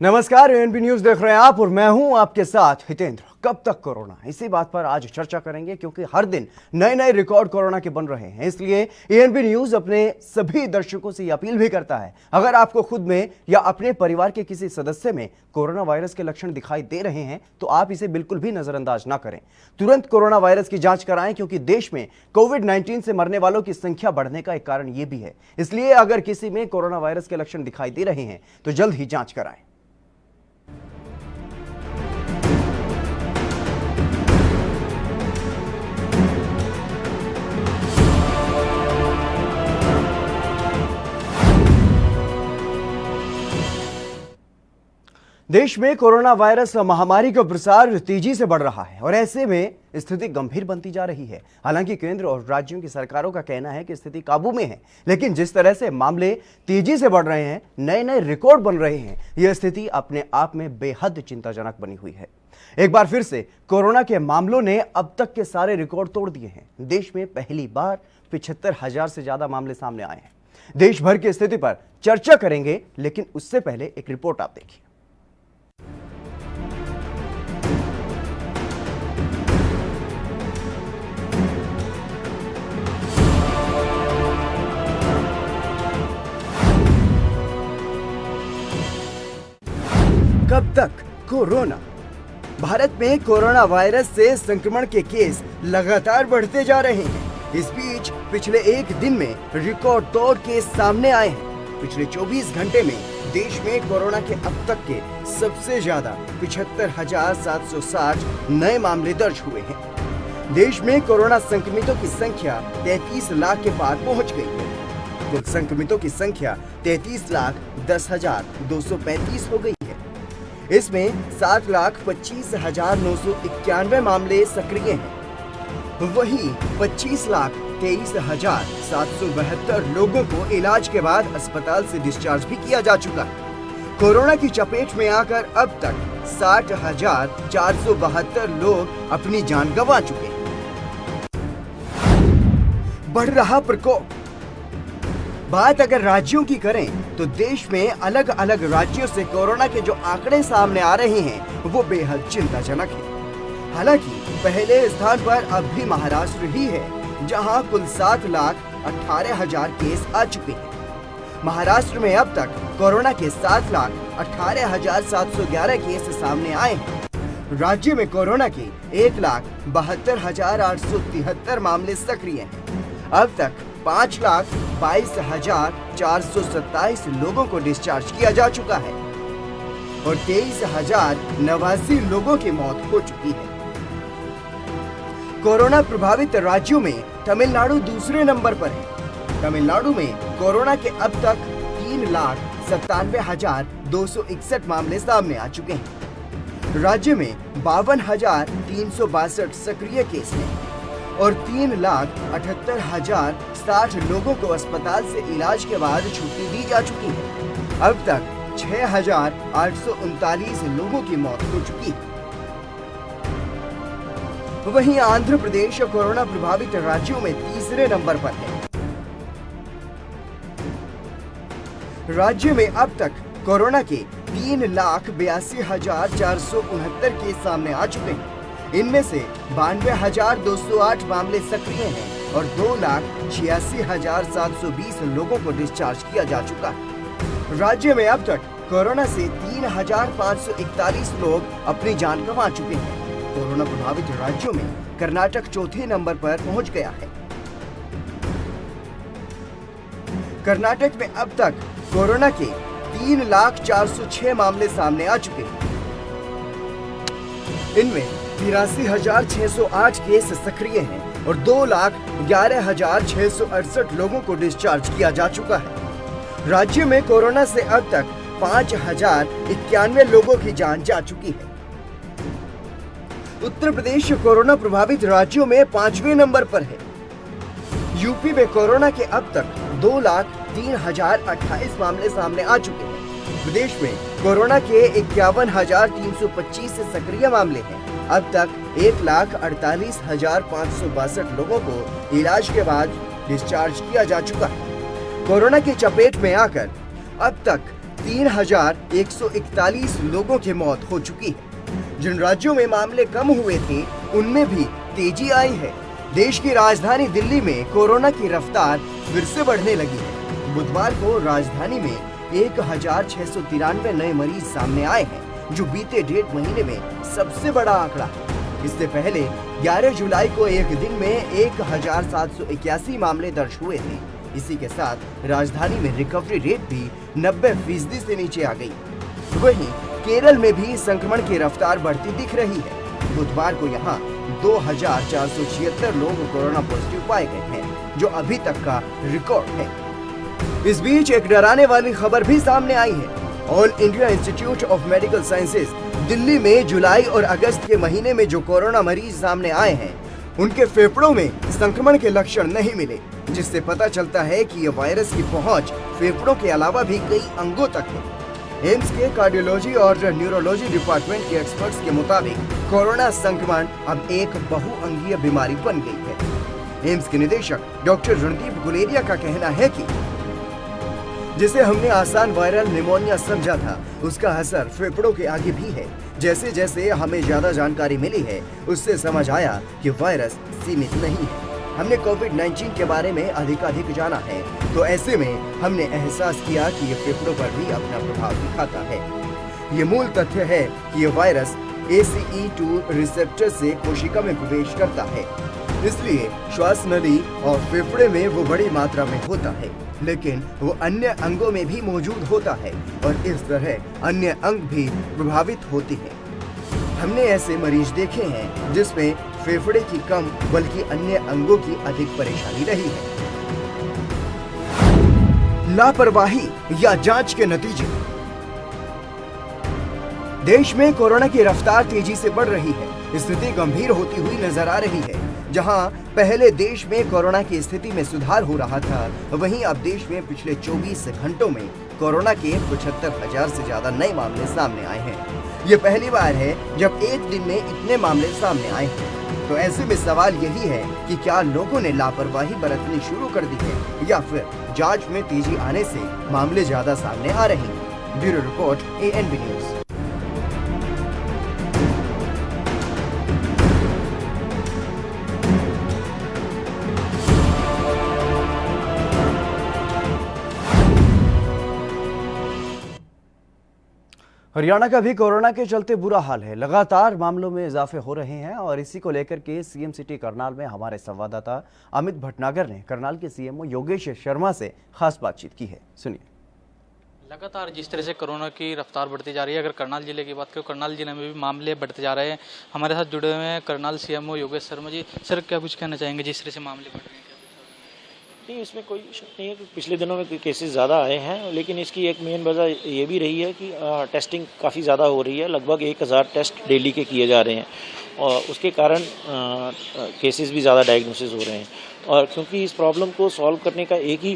नमस्कार, ANP news देख रहे हैं आप और मैं हूं आपके साथ हितेंद्र। कब तक कोरोना, इसी बात पर आज चर्चा करेंगे क्योंकि हर दिन नए नए रिकॉर्ड कोरोना के बन रहे हैं। इसलिए एएनपी न्यूज अपने सभी दर्शकों से अपील भी करता है, अगर आपको खुद में या अपने परिवार के किसी सदस्य में कोरोना वायरस के लक्षण दिखाई दे रहे हैं तो आप इसे बिल्कुल भी नजरअंदाज ना करें। तुरंत कोरोना वायरस की जांच कराएं क्योंकि देश में कोविड-19 से मरने वालों की संख्या बढ़ने का एक कारण यह भी है। इसलिए अगर किसी में कोरोना वायरस के लक्षण दिखाई दे रहे हैं तो जल्द ही जांच कराएं। देश में कोरोना वायरस महामारी का प्रसार तेजी से बढ़ रहा है और ऐसे में स्थिति गंभीर बनती जा रही है। हालांकि केंद्र और राज्यों की सरकारों का कहना है कि स्थिति काबू में है, लेकिन जिस तरह से मामले तेजी से बढ़ रहे हैं, नए नए रिकॉर्ड बन रहे हैं, यह स्थिति अपने आप में बेहद चिंताजनक बनी हुई है। एक बार फिर से कोरोना के मामलों ने अब तक के सारे रिकॉर्ड तोड़ दिए हैं। देश में पहली बार 75,000 से ज्यादा मामले सामने आए हैं। देश भर की स्थिति पर चर्चा करेंगे, लेकिन उससे पहले एक रिपोर्ट आप देखिए। कब तक कोरोना? भारत में कोरोना वायरस से संक्रमण के केस लगातार बढ़ते जा रहे हैं। इस बीच पिछले एक दिन में रिकॉर्ड तोड़ केस सामने आए हैं। पिछले 24 घंटे में देश में कोरोना के अब तक के सबसे ज्यादा 75,760 नए मामले दर्ज हुए हैं। देश में कोरोना संक्रमितों की संख्या 33 लाख के पार पहुंच गई है। कुल संक्रमितों की संख्या 33,10,235 हो गई है। इसमें 7,25,991 मामले सक्रिय हैं। वहीं 25,23,772 लोगों को इलाज के बाद अस्पताल से डिस्चार्ज भी किया जा चुका है। कोरोना की चपेट में आकर अब तक 60,472 लोग अपनी जान गंवा चुके हैं। बढ़ रहा प्रकोप। बात अगर राज्यों की करें तो देश में अलग अलग राज्यों से कोरोना के जो आंकड़े सामने आ रहे हैं वो बेहद चिंताजनक है। हालांकि पहले स्थान पर अब भी महाराष्ट्र ही है, जहां कुल 7,18,000 केस आ चुके हैं। महाराष्ट्र में अब तक कोरोना के 7,18,711 केस सामने आए हैं। राज्य में कोरोना के 1,72,873 मामले सक्रिय हैं। अब तक 5,22,427 लोगों को डिस्चार्ज किया जा चुका है और 23,089 लोगों की मौत हो चुकी है। कोरोना प्रभावित राज्यों में तमिलनाडु दूसरे नंबर पर है। तमिलनाडु में कोरोना के अब तक 3,97,261 मामले सामने आ चुके हैं। राज्य में 52,362 सक्रिय केस हैं और 3,78,060 लोगों को अस्पताल से इलाज के बाद छुट्टी दी जा चुकी है। अब तक 6,839 लोगों की मौत हो चुकी है। वहीं आंध्र प्रदेश कोरोना प्रभावित राज्यों में तीसरे नंबर पर है। राज्य में अब तक कोरोना के 3,82,469 केस सामने आ चुके हैं। इनमें से 92,208 मामले सक्रिय हैं और 2,86,720 लोगों को डिस्चार्ज किया जा चुका है। राज्य में अब तक कोरोना से 3,541 लोग अपनी जान गंवा चुके हैं। कोरोना प्रभावित राज्यों में कर्नाटक चौथे नंबर पर पहुंच गया है। कर्नाटक में अब तक कोरोना के 3,04,06 मामले सामने आ चुके हैं। इनमें 83,608 केस सक्रिय हैं और 2,11,668 लोगों को डिस्चार्ज किया जा चुका है। राज्य में कोरोना से अब तक 5,091 लोगों की जान जा चुकी है। उत्तर प्रदेश कोरोना प्रभावित राज्यों में 5वें नंबर पर है। यूपी में कोरोना के अब तक 2,03,028 मामले सामने आ चुके हैं। प्रदेश में कोरोना के 51,325 सक्रिय मामले हैं। अब तक 1,48,562 लोगों को इलाज के बाद डिस्चार्ज किया जा चुका है। कोरोना की चपेट में आकर अब तक 3,141 लोगों की मौत हो चुकी है। जिन राज्यों में मामले कम हुए थे उनमें भी तेजी आई है। देश की राजधानी दिल्ली में कोरोना की रफ्तार फिर से बढ़ने लगी है। बुधवार को राजधानी में 1,693 नए मरीज सामने आए हैं, जो बीते 1.5 महीने में सबसे बड़ा आंकड़ा है। इससे पहले 11 जुलाई को एक दिन में 1,781 मामले दर्ज हुए थे। इसी के साथ राजधानी में रिकवरी रेट भी 90% से नीचे आ गई। वहीं केरल में भी संक्रमण की रफ्तार बढ़ती दिख रही है। बुधवार को यहां 2,476 लोग कोरोना पॉजिटिव पाए गए हैं, जो अभी तक का रिकॉर्ड है। इस बीच एक डराने वाली खबर भी सामने आई है। All India institute of medical sciences Delhi में जुलाई और अगस्त के महीने में जो कोरोना मरीज सामने आए हैं, उनके फेफड़ों में संक्रमण के लक्षण नहीं मिले, जिससे पता चलता है कि यह वायरस की पहुंच फेफड़ों के अलावा भी कई अंगों तक है। एम्स के कार्डियोलॉजी और न्यूरोलॉजी डिपार्टमेंट के एक्सपर्ट्स के मुताबिक कोरोना संक्रमण अब एक बहुअंगीय बीमारी बन गई है। एम्स के निदेशक डॉक्टर रणदीप गुलेरिया का कहना है कि जिसे हमने आसान वायरल निमोनिया समझा था, उसका असर फेफड़ों के आगे भी है। जैसे जैसे हमें ज्यादा जानकारी मिली है, उससे समझ आया कि वायरस सीमित नहीं है। हमने कोविड-19 के बारे में अधिकाधिक जाना है, तो ऐसे में हमने एहसास किया कि ये फेफड़ों पर भी अपना प्रभाव दिखाता है। ये मूल तथ्य है कि ये वायरस ACE2 रिसेप्टर से कोशिका में प्रवेश करता है, इसलिए श्वास नली और फेफड़े में वो बड़ी मात्रा में होता है, लेकिन वो अन्य अंगों में भी मौजूद होता है और इस तरह अन्य अंग भी प्रभावित होते हैं। हमने ऐसे मरीज देखे हैं जिसमें फेफड़े की कम बल्कि अन्य अंगों की अधिक परेशानी रही है। लापरवाही या जांच के नतीजे। देश में कोरोना की रफ्तार तेजी से बढ़ रही है। स्थिति गंभीर होती हुई नजर आ रही है। जहां पहले देश में कोरोना की स्थिति में सुधार हो रहा था, वहीं अब देश में पिछले 24 घंटों में कोरोना के 75,000 से ज्यादा नए मामले सामने आए हैं। ये पहली बार है जब एक दिन में इतने मामले सामने आए हैं। तो ऐसे में सवाल यही है कि क्या लोगों ने लापरवाही बरतनी शुरू कर दी है, या फिर जांच में तेजी आने से मामले ज्यादा सामने आ रहे हैं। Bureau report ANB news. Haryana का भी कोरोना के चलते बुरा हाल है। लगातार मामलों में इजाफे हो रहे हैं और इसी को लेकर के सीएम सिटी करनाल में हमारे संवाददाता अमित भटनागर ने करनाल के सीएमओ योगेश शर्मा से खास बातचीत की है। सुनिए। लगातार जिस तरह से कोरोना की रफ्तार बढ़ती जा रही है, अगर करनाल जिले की बात करें, करनाल जिले में भी मामले बढ़ते जा रहे हैं। हमारे साथ जुड़े हुए हैं करनाल सीएमओ योगेश शर्मा जी। सर, क्या कुछ कहना चाहेंगे जिस तरह से मामले बढ़ रहे हैं? नहीं, इसमें कोई शक नहीं है कि पिछले दिनों में केसेस ज़्यादा आए हैं, लेकिन इसकी एक मेन वजह ये भी रही है कि टेस्टिंग काफ़ी ज़्यादा हो रही है। लगभग 1000 टेस्ट डेली के किए जा रहे हैं और उसके कारण केसेस भी ज़्यादा डायग्नोसिस हो रहे हैं। और क्योंकि इस प्रॉब्लम को सॉल्व करने का एक ही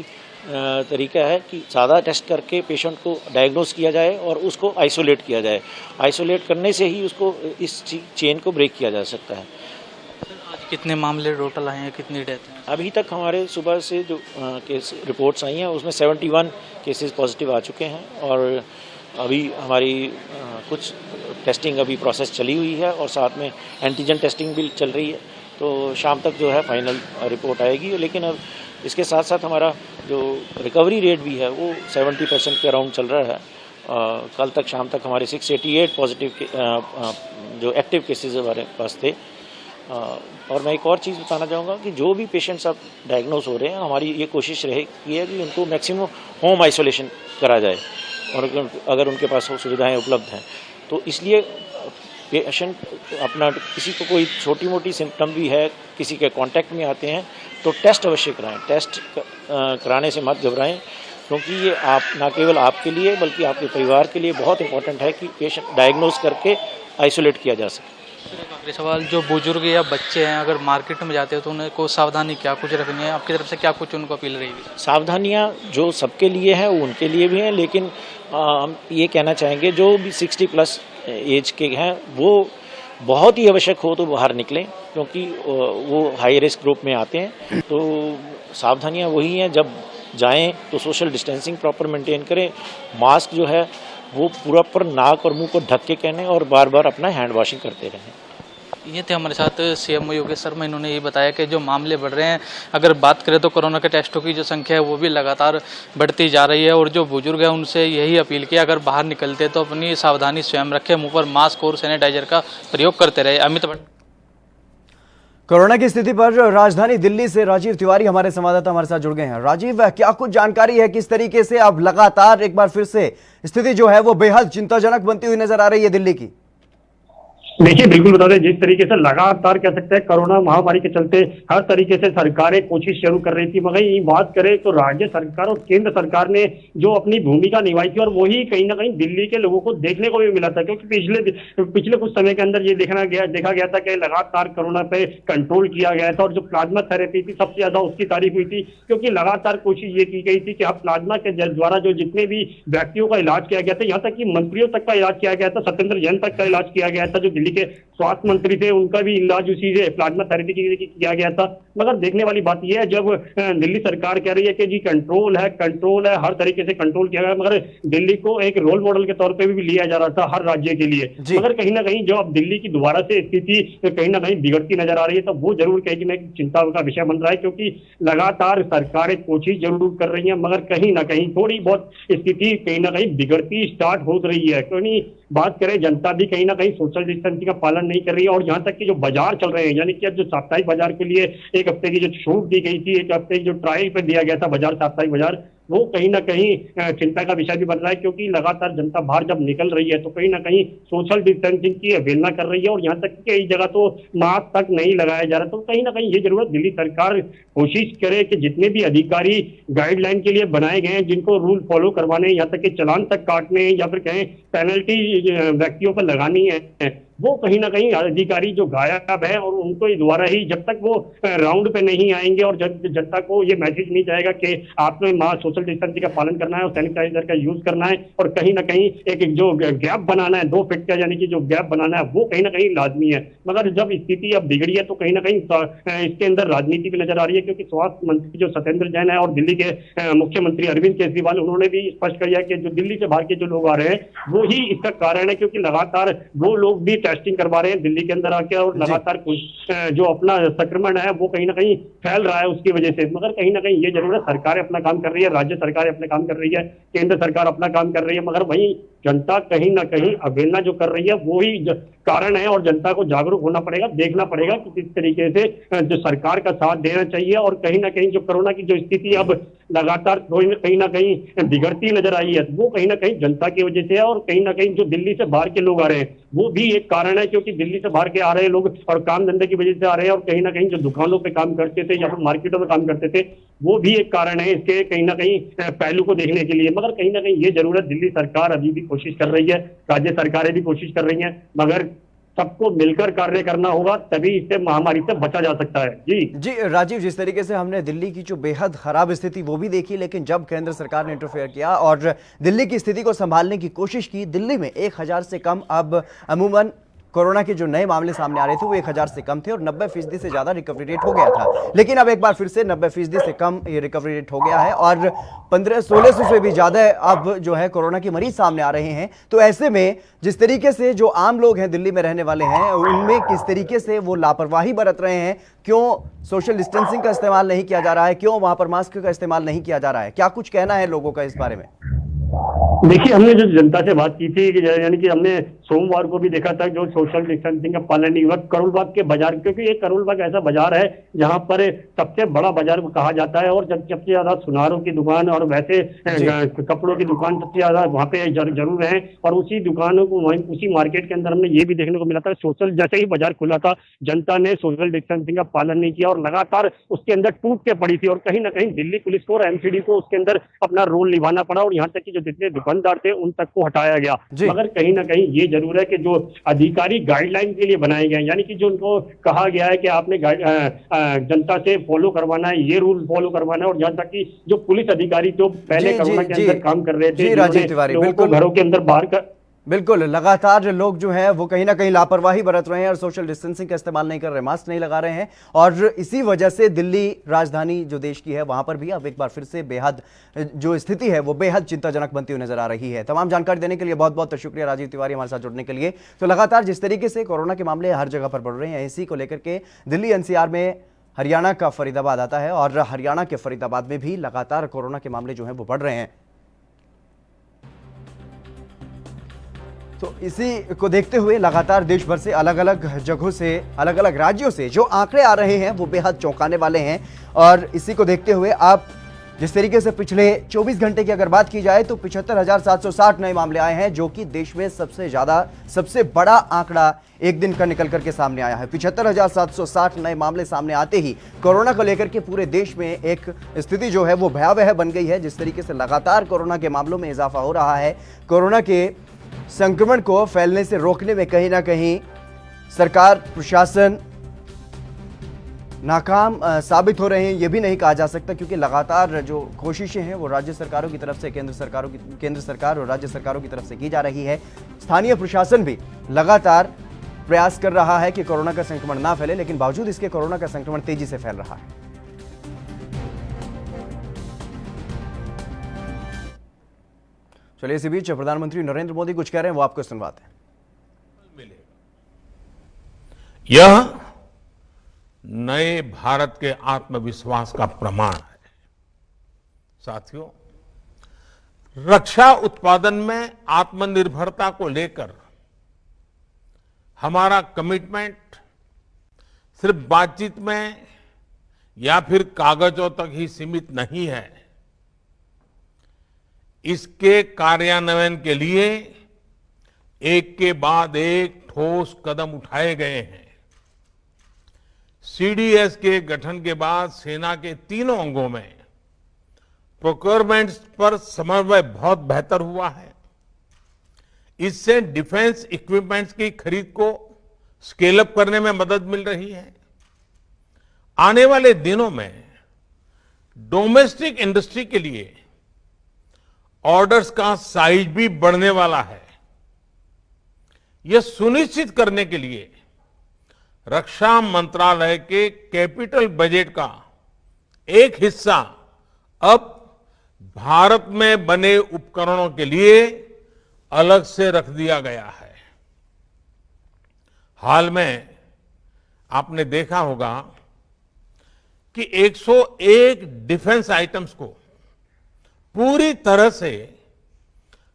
तरीका है कि ज़्यादा टेस्ट करके पेशेंट को डायग्नोस किया जाए और उसको आइसोलेट किया जाए। आइसोलेट करने से ही उसको इस चेन को ब्रेक किया जा सकता है। कितने मामले टोटल आए हैं, कितनी डेथ है? अभी तक हमारे सुबह से जो केस रिपोर्ट्स आई हैं उसमें 71 केसेस पॉजिटिव आ चुके हैं और अभी हमारी कुछ टेस्टिंग अभी प्रोसेस चली हुई है और साथ में एंटीजन टेस्टिंग भी चल रही है। तो शाम तक जो है फाइनल रिपोर्ट आएगी। लेकिन अब इसके साथ साथ हमारा जो रिकवरी रेट भी है वो 70% के अराउंड चल रहा है। कल तक शाम तक हमारे 688 पॉजिटिव जो एक्टिव केसेज हमारे पास थे। और मैं एक और चीज़ बताना चाहूँगा कि जो भी पेशेंट्स अब डायग्नोस हो रहे हैं, हमारी ये कोशिश रहेगी है कि उनको मैक्सिमम होम आइसोलेशन करा जाए और अगर उनके पास वो सुविधाएं उपलब्ध हैं तो इसलिए पेशेंट अपना किसी को कोई छोटी मोटी सिम्टम भी है, किसी के कांटेक्ट में आते हैं तो टेस्ट अवश्य कराएं। टेस्ट कराने से मत घबराएं, क्योंकि ये आप न केवल आपके लिए बल्कि आपके परिवार के लिए बहुत इंपॉर्टेंट है कि पेशेंट डायग्नोस करके आइसोलेट किया जा सके। आखिरी सवाल, जो बुजुर्ग या बच्चे हैं अगर मार्केट में जाते हैं तो उनको सावधानी क्या कुछ रखनी है? आपकी तरफ से क्या कुछ उनको अपील रहेगी? सावधानियां जो सबके लिए हैं वो उनके लिए भी हैं, लेकिन हम ये कहना चाहेंगे जो भी 60+ एज के हैं वो बहुत ही आवश्यक हो तो बाहर निकलें, क्योंकि वो हाई रिस्क ग्रुप में आते हैं। तो सावधानियां वही हैं, जब जाएं तो सोशल डिस्टेंसिंग प्रॉपर मेंटेन करें, मास्क जो है वो पूरा पर नाक और मुंह को ढक के पहनें और बार बार अपना हैंड वॉशिंग करते रहें। ये थे हमारे साथ सीएमओ योगेश शर्मा। इन्होंने ये बताया कि जो मामले बढ़ रहे हैं, अगर बात करें तो कोरोना के टेस्टों की जो संख्या है वो भी लगातार बढ़ती जा रही है, और जो बुजुर्ग हैं उनसे यही अपील की अगर बाहर निकलते तो अपनी सावधानी स्वयं रखें, मुंह पर मास्क और सैनिटाइजर का प्रयोग करते रहे। अमित भट्ट। कोरोना की स्थिति पर राजधानी दिल्ली से राजीव तिवारी हमारे संवाददाता हमारे साथ जुड़ गए हैं। राजीव, क्या कुछ जानकारी है किस तरीके से अब लगातार एक बार फिर से स्थिति जो है वो बेहद चिंताजनक बनती हुई नजर आ रही है दिल्ली की? देखिए, बिल्कुल बता दें, जिस तरीके से लगातार कह सकते हैं कोरोना महामारी के चलते हर तरीके से सरकारें कोशिश शुरू कर रही थी, मगर ये बात करें तो राज्य सरकार और केंद्र सरकार ने जो अपनी भूमिका निभाई थी और वही कहीं ना कहीं दिल्ली के लोगों को देखने को भी मिला था, क्योंकि पिछले कुछ समय के अंदर ये देखा गया था कि लगातार कोरोना पे कंट्रोल किया गया था, और जो प्लाज्मा थेरेपी थी सबसे ज्यादा उसकी तारीफ हुई थी, क्योंकि लगातार कोशिश ये की गई थी कि अब प्लाज्मा के द्वारा जो जितने भी व्यक्तियों का इलाज किया गया था, यहाँ तक कि मंत्रियों तक का इलाज किया गया था, सत्येंद्र जैन तक का इलाज किया गया था, जो दिल्ली के स्वास्थ्य मंत्री थे, उनका भी इलाज उसी से प्लाज्मा थेरेपी किया गया था। मगर देखने वाली बात यह है, जब दिल्ली सरकार कह रही है कि जी कंट्रोल है, हर तरीके से कंट्रोल किया गया, मगर दिल्ली को एक रोल मॉडल के तौर पे भी लिया जा रहा था हर राज्य के लिए, मगर कहीं ना कहीं जो अब दिल्ली की दोबारा से स्थिति कहीं ना कहीं बिगड़ती नजर आ रही है, तो वो जरूर कहीं ना कहीं चिंता का विषय बन रहा है, क्योंकि लगातार सरकारें कोशिश जरूर कर रही है, मगर कहीं ना कहीं थोड़ी बहुत स्थिति कहीं ना कहीं बिगड़ती स्टार्ट हो रही है। क्योंकि बात करें, जनता भी कहीं ना कहीं सोशल डिस्टेंसिंग का पालन नहीं कर रही है, और यहाँ तक कि जो बाजार चल रहे हैं, यानी कि अब जो साप्ताहिक बाजार के लिए एक हफ्ते की जो छूट दी गई थी, एक हफ्ते की जो ट्रायल पे दिया गया था बाजार, साप्ताहिक बाजार, वो कहीं ना कहीं चिंता का विषय भी बन रहा है, क्योंकि लगातार जनता बाहर जब निकल रही है तो कहीं ना कहीं सोशल डिस्टेंसिंग की अवहेलना कर रही है, और यहाँ तक कि कई जगह तो मास्क तक नहीं लगाया जा रहा। तो कहीं ना कहीं ये जरूरत दिल्ली सरकार कोशिश करे कि जितने भी अधिकारी गाइडलाइन के लिए बनाए गए हैं, जिनको रूल फॉलो करवाने, यहाँ तक कि चालान तक काटने या फिर कहें पेनल्टी व्यक्तियों पर लगानी है, वो कहीं ना कहीं अधिकारी जो गायब है, और उनको द्वारा ही जब तक वो राउंड पे नहीं आएंगे और जनता को ये मैसेज नहीं जाएगा कि आपने सोशल डिस्टेंसिंग का पालन करना है और सैनिटाइजर का यूज करना है, और कहीं ना कहीं एक जो गैप बनाना है 2 फीट का, यानी कि जो गैप बनाना है, वो कहीं ना कहीं लाजमी है। मगर जब स्थिति अब बिगड़ी है तो कहीं ना कहीं इसके अंदर राजनीति भी नजर आ रही है, क्योंकि स्वास्थ्य मंत्री जो सत्येंद्र जैन है और दिल्ली के मुख्यमंत्री अरविंद केजरीवाल, उन्होंने भी स्पष्ट किया कि जो दिल्ली से बाहर के जो लोग आ रहे हैं वो ही इसका कारण है, क्योंकि लगातार वो लोग भी टेस्टिंग करवा रहे हैं दिल्ली के अंदर आके, और लगातार कुछ जो अपना संक्रमण है वो कहीं ना कहीं फैल रहा है उसकी वजह से। मगर कहीं ना कहीं ये जरूर है, सरकारें अपना काम कर रही है, राज्य सरकारें अपना काम कर रही है, केंद्र सरकार अपना काम कर रही है, मगर वहीं जनता कहीं ना कहीं अवहेलना जो कर रही है वो ही कारण है, और जनता को जागरूक होना पड़ेगा, देखना पड़ेगा कि किस तरीके से जो सरकार का साथ देना चाहिए, और कहीं ना कहीं जो कोरोना की जो स्थिति अब लगातार कहीं ना कहीं बिगड़ती नजर आई है, वो कहीं ना कहीं जनता की वजह से है, और कहीं ना कहीं जो दिल्ली से बाहर के लोग आ रहे हैं वो भी एक कारण है, क्योंकि दिल्ली से बाहर के आ रहे लोग और काम धंधे की वजह से आ रहे हैं, और कहीं ना कहीं जो दुकानों पे काम करते थे या फिर मार्केटों में काम करते थे, वो भी एक कारण है इसके कहीं ना कहीं पहलू को देखने के लिए। मगर कहीं ना कहीं ये जरूरत दिल्ली सरकार अभी भी कोशिश कर रही है, राज्य सरकारें भी कोशिश कर रही हैं, मगर सबको मिलकर कार्य करना होगा, तभी इससे महामारी से बचा जा सकता है। जी राजीव, जिस तरीके से हमने दिल्ली की जो बेहद खराब स्थिति वो भी देखी, लेकिन जब केंद्र सरकार ने इंटरफेयर किया और दिल्ली की स्थिति को संभालने की कोशिश की, दिल्ली में 1000 से कम अब अमूमन कोरोना के जो नए मामले सामने आ रहे थे वो 1000 से कम थे, और 90% से ज्यादा रिकवरी रेट हो गया था। लेकिन अब एक बार फिर से 90% से कम ये रिकवरी रेट हो गया है, और 1500-1600 से भी ज्यादा अब जो है कोरोना के मरीज सामने आ रहे हैं। तो ऐसे में जिस तरीके से जो आम लोग हैं दिल्ली में रहने वाले हैं, उनमें किस तरीके से वो लापरवाही बरत रहे हैं, क्यों सोशल डिस्टेंसिंग का इस्तेमाल नहीं किया जा रहा है, क्यों वहां पर मास्क का इस्तेमाल नहीं किया जा रहा है, क्या कुछ कहना है लोगों का इस बारे में? देखिए, हमने जो जनता से बात की थी, यानी कि हमने सोमवार को भी देखा था जो सोशल डिस्टेंसिंग का पालन नहीं हुआ करोल बाग के बाजार, क्योंकि ये करोल बाग ऐसा बाजार है जहां पर सबसे बड़ा बाजार कहा जाता है, और जब सबसे ज्यादा सुनारों की दुकान और वैसे कपड़ों की दुकान सबसे ज्यादा वहां पे जरूर है, और उसी दुकानों को उसी मार्केट के अंदर हमने ये भी देखने को मिला था, सोशल जैसे ही बाजार खुला था जनता ने सोशल डिस्टेंसिंग का पालन नहीं किया और लगातार उसके अंदर टूट के पड़ी थी, और कहीं ना कहीं दिल्ली पुलिस को और एमसीडी को उसके अंदर अपना रोल निभाना पड़ा, और यहाँ तक कि जो जितने दुकानदार थे उन तक को हटाया गया। मगर कहीं ना कहीं ये जरूर है कि जो अधिकारी गाइडलाइन के लिए बनाए गए, यानी कि जो उनको कहा गया है कि आपने जनता से फॉलो करवाना है, ये रूल फॉलो करवाना है, और यहाँ तक कि जो पुलिस अधिकारी जो पहले कोरोना के अंदर काम कर रहे थे, लोगों को घरों के अंदर बाहर बिल्कुल, लगातार लोग जो हैं वो कहीं ना कहीं लापरवाही बरत रहे हैं और सोशल डिस्टेंसिंग का इस्तेमाल नहीं कर रहे, मास्क नहीं लगा रहे हैं और इसी वजह से दिल्ली राजधानी जो देश की है वहां पर भी अब एक बार फिर से बेहद जो स्थिति है वो बेहद चिंताजनक बनती हुई नजर आ रही है। तमाम जानकारी देने के लिए बहुत बहुत शुक्रिया राजीव तिवारी हमारे साथ जुड़ने के लिए। तो लगातार जिस तरीके से कोरोना के मामले हर जगह पर बढ़ रहे हैं, इसी को लेकर के दिल्ली एनसीआर में हरियाणा का फरीदाबाद आता है और हरियाणा के फरीदाबाद में भी लगातार कोरोना के मामले जो हैं वो बढ़ रहे हैं। तो इसी को देखते हुए लगातार देश भर से अलग अलग जगहों से, अलग अलग राज्यों से जो आंकड़े आ रहे हैं वो बेहद चौंकाने वाले हैं। और इसी को देखते हुए आप जिस तरीके से पिछले 24 घंटे की अगर बात की जाए तो 75,760 नए मामले आए हैं, जो कि देश में सबसे बड़ा आंकड़ा एक दिन का निकल करके सामने आया है। 75,760 नए मामले सामने आते ही कोरोना को लेकर के पूरे देश में एक स्थिति जो है वो भयावह बन गई है। जिस तरीके से लगातार कोरोना के मामलों में इजाफा हो रहा है, कोरोना के संक्रमण को फैलने से रोकने में कहीं ना कहीं सरकार, प्रशासन नाकाम साबित हो रहे हैं, ये भी नहीं कहा जा सकता, क्योंकि लगातार जो कोशिशें हैं वो राज्य सरकारों की तरफ से, केंद्र सरकार और राज्य सरकारों की तरफ से की जा रही है। स्थानीय प्रशासन भी लगातार प्रयास कर रहा है कि कोरोना का संक्रमण ना फैले, लेकिन बावजूद इसके कोरोना का संक्रमण तेजी से फैल रहा है। चलिए इसी बीच प्रधानमंत्री नरेंद्र मोदी कुछ कह रहे हैं, वो आपको सुनवाते हैं। यह नए भारत के आत्मविश्वास का प्रमाण है। साथियों, रक्षा उत्पादन में आत्मनिर्भरता को लेकर हमारा कमिटमेंट सिर्फ बातचीत में या फिर कागजों तक ही सीमित नहीं है। इसके कार्यान्वयन के लिए एक के बाद एक ठोस कदम उठाए गए हैं। सीडीएस के गठन के बाद सेना के तीनों अंगों में प्रोक्योरमेंट पर समन्वय बहुत बेहतर हुआ है। इससे डिफेंस इक्विपमेंट्स की खरीद को स्केल अप करने में मदद मिल रही है। आने वाले दिनों में डोमेस्टिक इंडस्ट्री के लिए ऑर्डर्स का साइज भी बढ़ने वाला है। यह सुनिश्चित करने के लिए रक्षा मंत्रालय के कैपिटल बजट का एक हिस्सा अब भारत में बने उपकरणों के लिए अलग से रख दिया गया है। हाल में आपने देखा होगा कि 101 डिफेंस आइटम्स को पूरी तरह से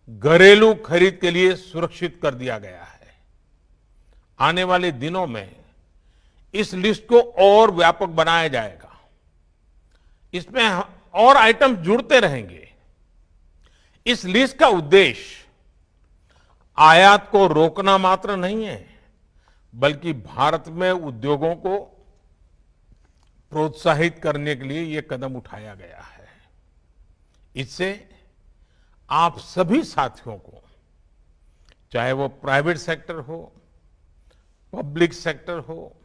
घरेलू खरीद के लिए सुरक्षित कर दिया गया है। आने वाले दिनों में इस लिस्ट को और व्यापक बनाया जाएगा। इसमें और आइटम जुड़ते रहेंगे। इस लिस्ट का उद्देश्य आयात को रोकना मात्र नहीं है, बल्कि भारत में उद्योगों को प्रोत्साहित करने के लिए यह कदम उठाया गया है। इससे आप सभी साथियों को, चाहे वो प्राइवेट सेक्टर हो, पब्लिक सेक्टर हो,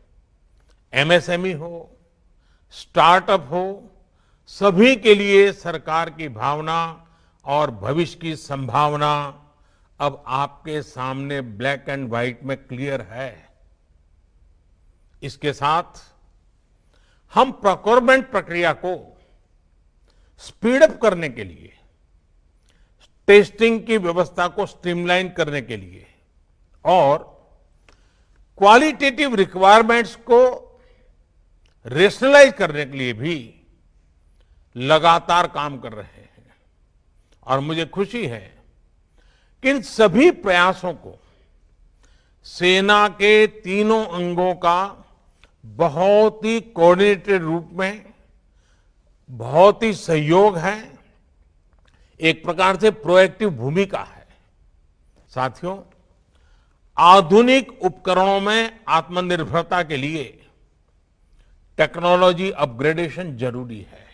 एमएसएमई हो, स्टार्टअप हो, सभी के लिए सरकार की भावना और भविष्य की संभावना अब आपके सामने ब्लैक एंड व्हाइट में क्लियर है। इसके साथ हम प्रोक्योरमेंट प्रक्रिया को स्पीड अप करने के लिए, टेस्टिंग की व्यवस्था को स्ट्रीमलाइन करने के लिए और क्वालिटेटिव रिक्वायरमेंट्स को रेशनलाइज करने के लिए भी लगातार काम कर रहे हैं। और मुझे खुशी है कि इन सभी प्रयासों को सेना के तीनों अंगों का बहुत ही कोऑर्डिनेटेड रूप में बहुत ही सहयोग है, एक प्रकार से प्रोएक्टिव भूमिका है। साथियों, आधुनिक उपकरणों में आत्मनिर्भरता के लिए टेक्नोलॉजी अपग्रेडेशन जरूरी है।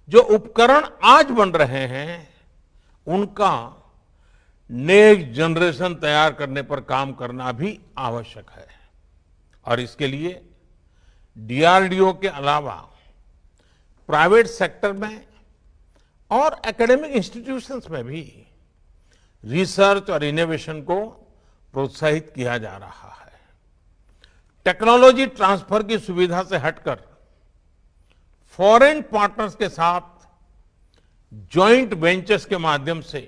जो उपकरण आज बन रहे हैं उनका नेक्स्ट जनरेशन तैयार करने पर काम करना भी आवश्यक है। और इसके लिए डीआरडीओ के अलावा प्राइवेट सेक्टर में और एकेडमिक इंस्टीट्यूशंस में भी रिसर्च और इनोवेशन को प्रोत्साहित किया जा रहा है। टेक्नोलॉजी ट्रांसफर की सुविधा से हटकर फॉरेन पार्टनर्स के साथ जॉइंट वेंचर्स के माध्यम से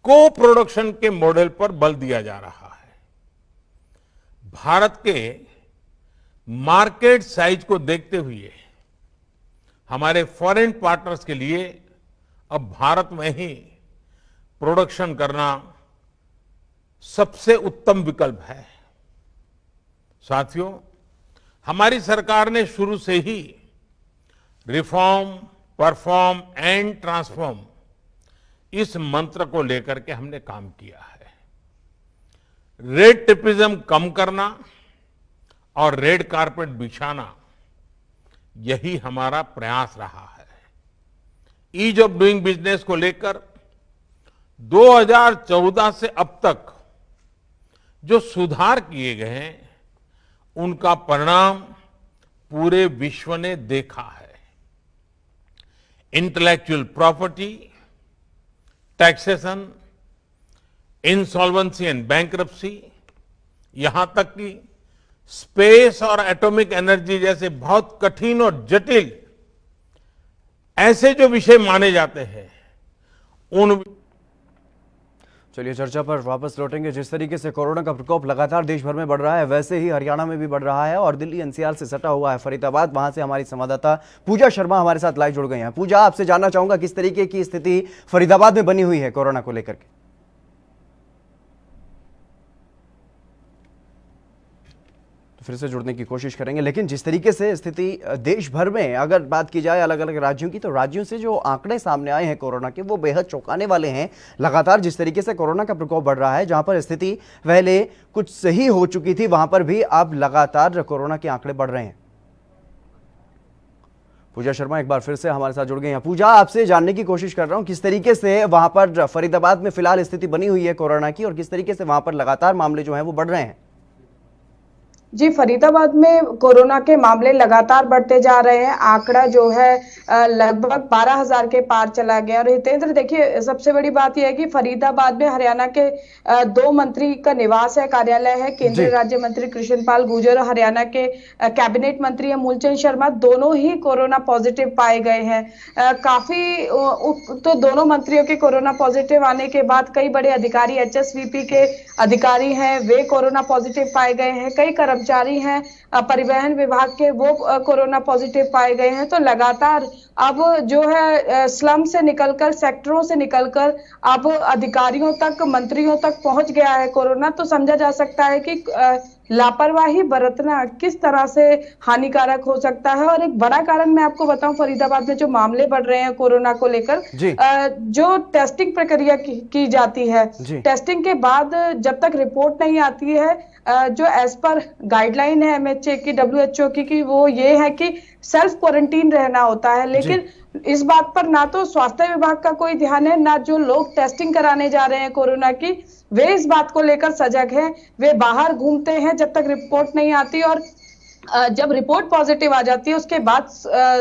को प्रोडक्शन के मॉडल पर बल दिया जा रहा है। भारत के मार्केट साइज को देखते हुए हमारे फॉरेन पार्टनर्स के लिए अब भारत में ही प्रोडक्शन करना सबसे उत्तम विकल्प है। साथियों, हमारी सरकार ने शुरू से ही रिफॉर्म, परफॉर्म एंड ट्रांसफॉर्म इस मंत्र को लेकर के हमने काम किया है। रेड टेपिज्म कम करना और रेड कारपेट बिछाना, यही हमारा प्रयास रहा है। ईज ऑफ डूइंग बिजनेस को लेकर 2014 से अब तक जो सुधार किए गए हैं, उनका परिणाम पूरे विश्व ने देखा है। Intellectual property, taxation, insolvency and bankruptcy, यहां तक कि स्पेस और एटॉमिक एनर्जी जैसे बहुत कठिन और जटिल ऐसे जो विषय माने जाते हैं, उन चलिए चर्चा पर वापस लौटेंगे। जिस तरीके से कोरोना का प्रकोप लगातार देश भर में बढ़ रहा है, वैसे ही हरियाणा में भी बढ़ रहा है और दिल्ली एनसीआर से सटा हुआ है फरीदाबाद। वहां से हमारी संवाददाता पूजा शर्मा हमारे साथ लाइव जुड़ गई हैं। पूजा, आपसे जानना चाहूंगा किस तरीके की स्थिति फरीदाबाद में बनी हुई है कोरोना को लेकर के। फिर से जुड़ने की कोशिश करेंगे, लेकिन जिस तरीके से स्थिति देश भर में अगर बात की जाए अलग अलग राज्यों की, तो राज्यों से जो आंकड़े सामने आए हैं कोरोना के, वो बेहद चौंकाने वाले हैं। लगातार जिस तरीके से कोरोना का प्रकोप बढ़ रहा है, जहां पर स्थिति पहले कुछ सही हो चुकी थी, वहां पर भी अब लगातार कोरोना के आंकड़े बढ़ रहे हैं। पूजा शर्मा एक बार फिर से हमारे साथ जुड़ गई हैं। पूजा, आपसे जानने की कोशिश कर रहा हूं किस तरीके से वहां पर फरीदाबाद में फिलहाल स्थिति बनी हुई है कोरोना की, और किस तरीके से वहां पर लगातार मामले जो है वो बढ़ रहे हैं। जी, फरीदाबाद में कोरोना के मामले लगातार बढ़ते जा रहे हैं। आंकड़ा जो है लगभग 12,000 के पार चला गया। और हितेंद्र, देखिए, सबसे बड़ी बात यह है कि फरीदाबाद में हरियाणा के 2 मंत्री का निवास है, कार्यालय है। केंद्रीय राज्य मंत्री कृष्णपाल गुर्जर और हरियाणा के कैबिनेट मंत्री है मूलचंद शर्मा, दोनों ही कोरोना पॉजिटिव पाए गए हैं। काफी तो दोनों मंत्रियों के कोरोना पॉजिटिव आने के बाद कई बड़े अधिकारी, एचएसवीपी के अधिकारी हैं, वे कोरोना पॉजिटिव पाए गए हैं। कई कर्मचारी हैं परिवहन विभाग के, वो कोरोना पॉजिटिव पाए गए हैं। तो लगातार अब जो है स्लम से निकलकर, सेक्टरों से निकलकर अब अधिकारियों तक, मंत्रियों तक पहुंच गया है कोरोना। तो समझा जा सकता है कि लापरवाही बरतना किस तरह से हानिकारक हो सकता है। और एक बड़ा कारण मैं आपको बताऊं, फरीदाबाद में जो मामले बढ़ रहे हैं कोरोना को लेकर, जो टेस्टिंग प्रक्रिया की जाती है, टेस्टिंग के बाद जब तक रिपोर्ट नहीं आती है, जो एज पर गाइडलाइन है एमएचए की, डब्ल्यूएचओ की, वो ये है कि सेल्फ क्वारंटीन रहना होता है। लेकिन इस बात पर ना तो स्वास्थ्य विभाग का कोई ध्यान है, ना जो लोग टेस्टिंग कराने जा रहे हैं कोरोना की, वे इस बात को लेकर सजग हैं। वे बाहर घूमते हैं जब तक रिपोर्ट नहीं आती, और जब रिपोर्ट पॉजिटिव आ जाती है उसके बाद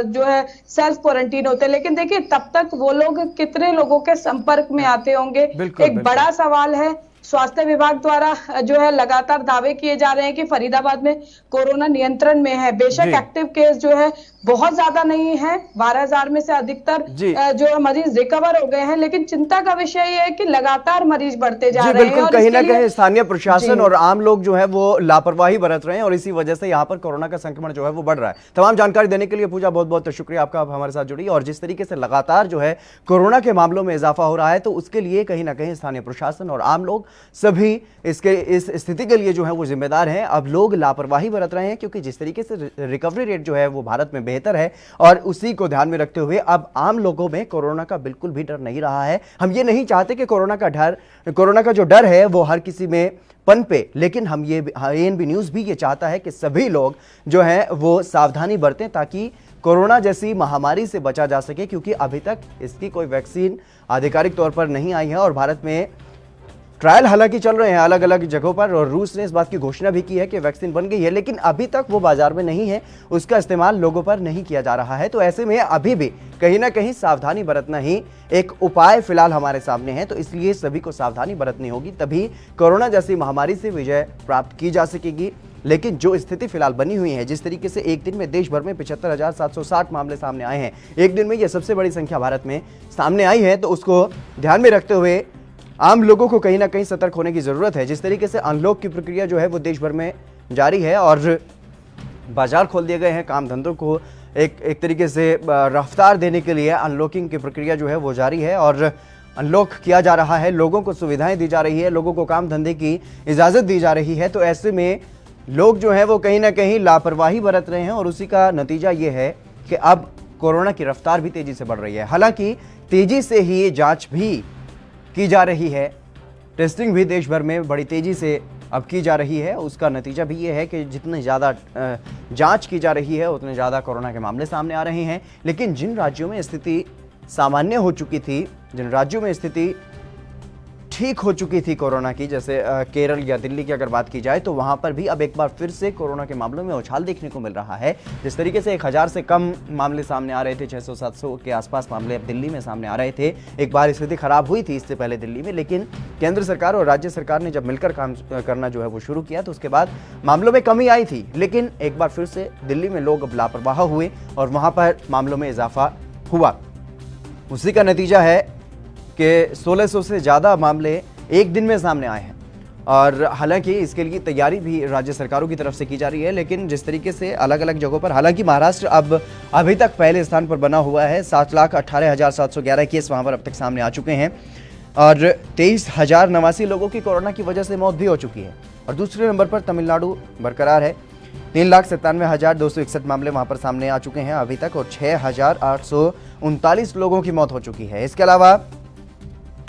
जो है सेल्फ क्वारंटीन होते हैं। लेकिन देखिए, तब तक वो लोग कितने लोगों के संपर्क में आते होंगे, एक बड़ा सवाल है। स्वास्थ्य विभाग द्वारा जो है लगातार दावे किए जा रहे हैं कि फरीदाबाद में कोरोना नियंत्रण में है। बेशक एक्टिव केस जो है बहुत ज्यादा नहीं है, 12,000 में से अधिकतर जो है मरीज रिकवर हो गए हैं, लेकिन चिंता का विषय यह है कि लगातार मरीज बढ़ते जा रहे हैं। कहीं ना कहीं स्थानीय प्रशासन और आम लोग जो है वो लापरवाही बरत रहे हैं, और इसी वजह से यहाँ पर कोरोना का संक्रमण जो है वो बढ़ रहा है। तमाम जानकारी देने के लिए पूजा बहुत बहुत शुक्रिया आपका, आप हमारे साथ जुड़ी। और जिस तरीके से लगातार जो है कोरोना के मामलों में इजाफा हो रहा है, तो उसके लिए कहीं ना कहीं स्थानीय प्रशासन और आम लोग सभी इस स्थिति के लिए जो है वो जिम्मेदार हैं। अब लोग लापरवाही बरत रहे हैं, क्योंकि जिस तरीके से रिकवरी रेट जो है वो भारत में बेहतर है, और उसी को ध्यान में रखते हुए अब आम लोगों में कोरोना का बिल्कुल भी डर नहीं रहा है। हम ये नहीं चाहते कि कोरोना का जो डर है वो हर किसी में पनपे, लेकिन हम ये एएनबी न्यूज़ भी ये चाहता है कि सभी लोग जो है वो सावधानी बरतें, ताकि कोरोना जैसी महामारी से बचा जा सके, क्योंकि अभी तक इसकी कोई वैक्सीन आधिकारिक तौर पर नहीं आई है। और भारत में ट्रायल हालांकि चल रहे हैं अलग अलग जगहों पर और रूस ने इस बात की घोषणा भी की है कि वैक्सीन बन गई है, लेकिन अभी तक वो बाजार में नहीं है, उसका इस्तेमाल लोगों पर नहीं किया जा रहा है। तो ऐसे में अभी भी कहीं ना कहीं सावधानी बरतना ही एक उपाय फिलहाल हमारे सामने है। तो इसलिए सभी को सावधानी बरतनी होगी, तभी कोरोना जैसी महामारी से विजय प्राप्त की जा सकेगी। लेकिन जो स्थिति फिलहाल बनी हुई है, जिस तरीके से एक दिन में देश भर में 75,760 मामले सामने आए हैं, एक दिन में यह सबसे बड़ी संख्या भारत में सामने आई है, तो उसको ध्यान में रखते हुए आम लोगों को कहीं ना कहीं सतर्क होने की जरूरत है। जिस तरीके से अनलॉक की प्रक्रिया जो है वो देश भर में जारी है और बाजार खोल दिए गए हैं, काम धंधों को एक तरीके से रफ्तार देने के लिए अनलॉकिंग की प्रक्रिया जो है वो जारी है और अनलॉक किया जा रहा है, लोगों को सुविधाएं दी जा रही है, लोगों को काम धंधे की इजाज़त दी जा रही है। तो ऐसे में लोग जो हैं वो कहीं ना कहीं लापरवाही बरत रहे हैं और उसी का नतीजा ये है कि अब कोरोना की रफ्तार भी तेज़ी से बढ़ रही है। हालांकि तेज़ी से ही जाँच भी की जा रही है, टेस्टिंग भी देश भर में बड़ी तेज़ी से अब की जा रही है। उसका नतीजा भी ये है कि जितनी ज़्यादा जांच की जा रही है उतने ज़्यादा कोरोना के मामले सामने आ रहे हैं। लेकिन जिन राज्यों में स्थिति सामान्य हो चुकी थी, जिन राज्यों में स्थिति ठीक हो चुकी थी कोरोना की, जैसे केरल या दिल्ली की अगर बात की जाए, तो वहाँ पर भी अब एक बार फिर से कोरोना के मामलों में उछाल देखने को मिल रहा है। जिस तरीके से 1000 से कम मामले सामने आ रहे थे, 600-700 के आसपास मामले अब दिल्ली में सामने आ रहे थे। एक बार स्थिति खराब हुई थी इससे पहले दिल्ली में, लेकिन केंद्र सरकार और राज्य सरकार ने जब मिलकर काम करना जो है वो शुरू किया तो उसके बाद मामलों में कमी आई थी। लेकिन एक बार फिर से दिल्ली में लोग अब लापरवाह हुए और वहाँ पर मामलों में इजाफा हुआ। उसी का नतीजा है कि 1600 से ज़्यादा मामले एक दिन में सामने आए हैं और हालांकि इसके लिए तैयारी भी राज्य सरकारों की तरफ से की जा रही है। लेकिन जिस तरीके से अलग अलग जगहों पर, हालांकि महाराष्ट्र अब अभी तक पहले स्थान पर बना हुआ है, 7,18,711 केस वहाँ पर अब तक सामने आ चुके हैं और 23,089 लोगों की कोरोना की वजह से मौत भी हो चुकी है। और दूसरे नंबर पर तमिलनाडु बरकरार है, 3,97,261 मामले वहाँ पर सामने आ चुके हैं अभी तक और 6,839 लोगों की मौत हो चुकी है। इसके अलावा